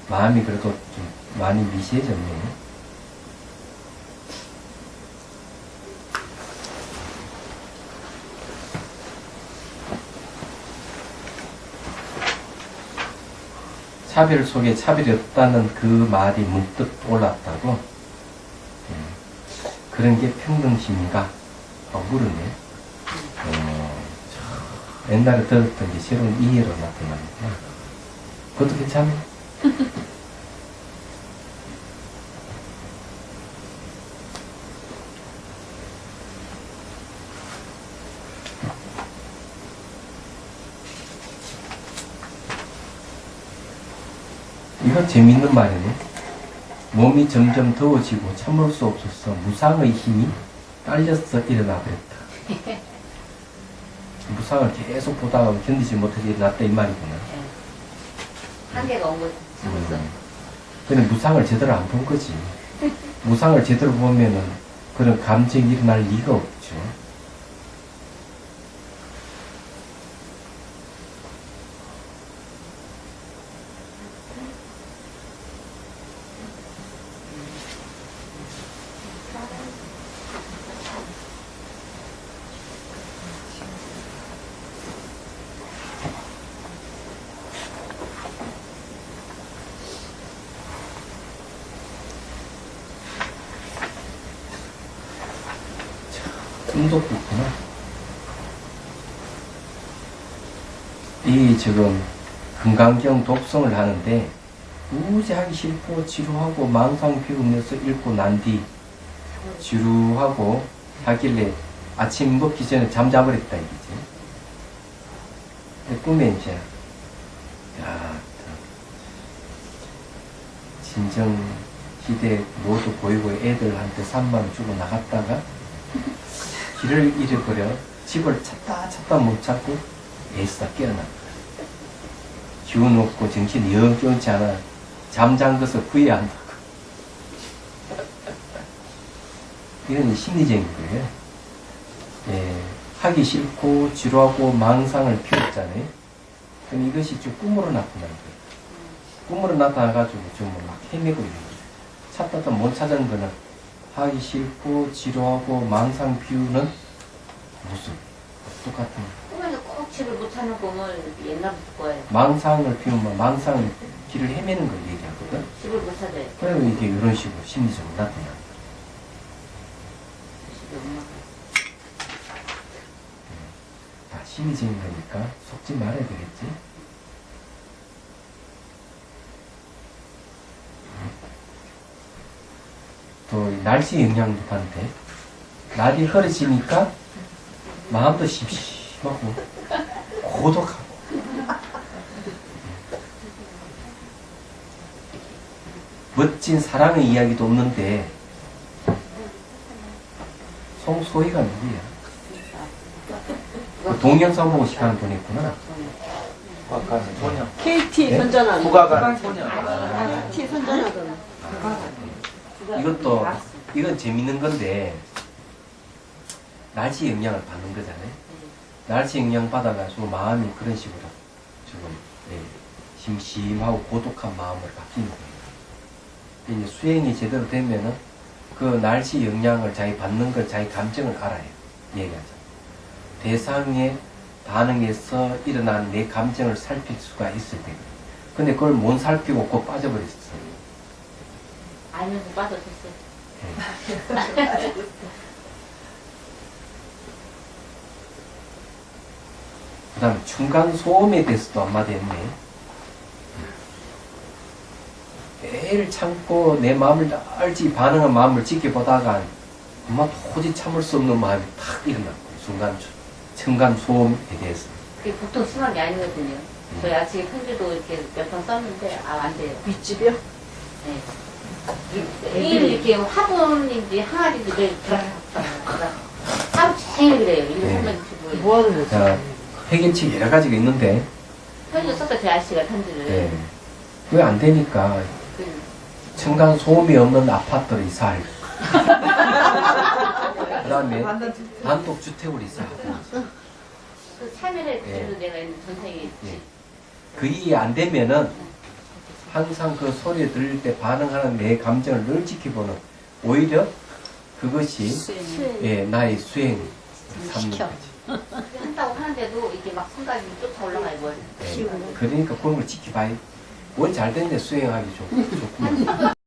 마음이 그래도 좀 많이 미시해졌네요. 차별 속에 차별이 없다는 그 말이 문득 올랐다고? 그런 게 평등심인가? 물으네. 옛날에 들었던 게 새로운 이해로 나타나니까. 그것도 괜찮네. 이거 재밌는 말이네. 몸이 점점 더워지고 참을 수 없어서 무상의 힘이 딸려서 일어나 버렸다. 무상을 계속 보다가 견디지 못해서 일어났다 이 말이구나. 한계가 온 거 참았어. 근데 무상을 제대로 안 본 거지. 무상을 제대로 보면은 그런 감정이 일어날 리가 없죠. 꿈도 꾸구나. 이 지금 금강경 독성을 하는데 무지하기 싫고 지루하고 망상 피우면서 읽고 난 뒤 지루하고 하길래 아침 먹기 전에 잠자버렸다 이거지. 근데 꿈에 이제 야, 진정 시대 모두 보이고 애들한테 3만 주고 나갔다가 길을 잃어버려 집을 찾다 못 찾고 애쓰다 깨어나. 기운 없고 정신이 영 깨어지 않아 잠잔 것을 후회한다고. 이런 심리적인 거예요. 예, 하기 싫고 지루하고 망상을 피웠잖아요. 그럼 이것이 좀 꿈으로 나타나는 거예요. 꿈으로 나타나가지고 좀 막 헤매고 있는 거예요. 찾다도 못 찾은 거는 하기 싫고 지루하고 망상 피우는 모습. 똑같은 거예요. 꿈에서 꼭 집을 못 찾는 꿈을 옛날부터 거예요. 망상을 피우면 망상을 길을 헤매는 걸 얘기하거든. 집을 못 찾아요. 그래서 이게 이런 식으로 심리적으로 나타나. 집에 엄마가. 다 심리적인 거니까 속지 말아야 되겠지. 또 날씨 영향도 한데 날이 흐려지니까 마음도 심심하고 고독하고 멋진 사랑의 이야기도 없는데 송소희가 누구야? 그 동영상 보고 시간을 보냈구나. 국악가는 소녀. KT 네? 선전하는 국악가는 소녀. KT 선전하던 이것도 이건 재밌는 건데 날씨 영향을 받는 거잖아요. 날씨 영향 받아가지고 마음이 그런 식으로 지금 심심하고 고독한 마음으로 바뀌는 거예요. 이제 수행이 제대로 되면은 그 날씨 영향을 자기 받는 걸 자기 감정을 알아요. 얘기하자. 대상의 반응에서 일어난 내 감정을 살필 수가 있을 때. 근데 그걸 못 살피고 곧 빠져버렸어요. 알면서 빠져들었어요. 그 다음에 중간 소음에 대해서도 한마디 했네. 매일 참고 내 마음을 알지 반응한 마음을 지켜보다가 엄마 도저히 참을 수 없는 마음이 탁 일어나고 중간 소음에 대해서. 그게 보통 심한 게 아니거든요. 저희 아침에 편지도 이렇게 몇 번 썼는데 안 돼요. 윗집이요? 네. 매일 이렇게 화분인지 항아리인지 매일 들어갔어요. 하루 종일 그래요. 이거 네. 한번 주고. 뭐 하는 거지? 자, 해결책 여러 가지가 있는데 편지도 썼어요. 제 아저씨가 편지를. 왜 안 되니까 그, 층간 소음이 없는 아파트를 이사할. 그 다음에 단독 주택으로 이사하고. 그 참여를 네. 그래도 내가 있는 전생에 예. 그게 안 되면은 항상 그 소리를 들을 때 반응하는 내 감정을 늘 지켜보는 오히려 그것이 나의 수행 삼는 시켜. 거지. 한다고 하는데도 이게 막 생각이 쫓아 올라가요. 뭘. 그러니까 그런 걸 지켜봐야 뭘 잘 되는데 수행하기 좋구만.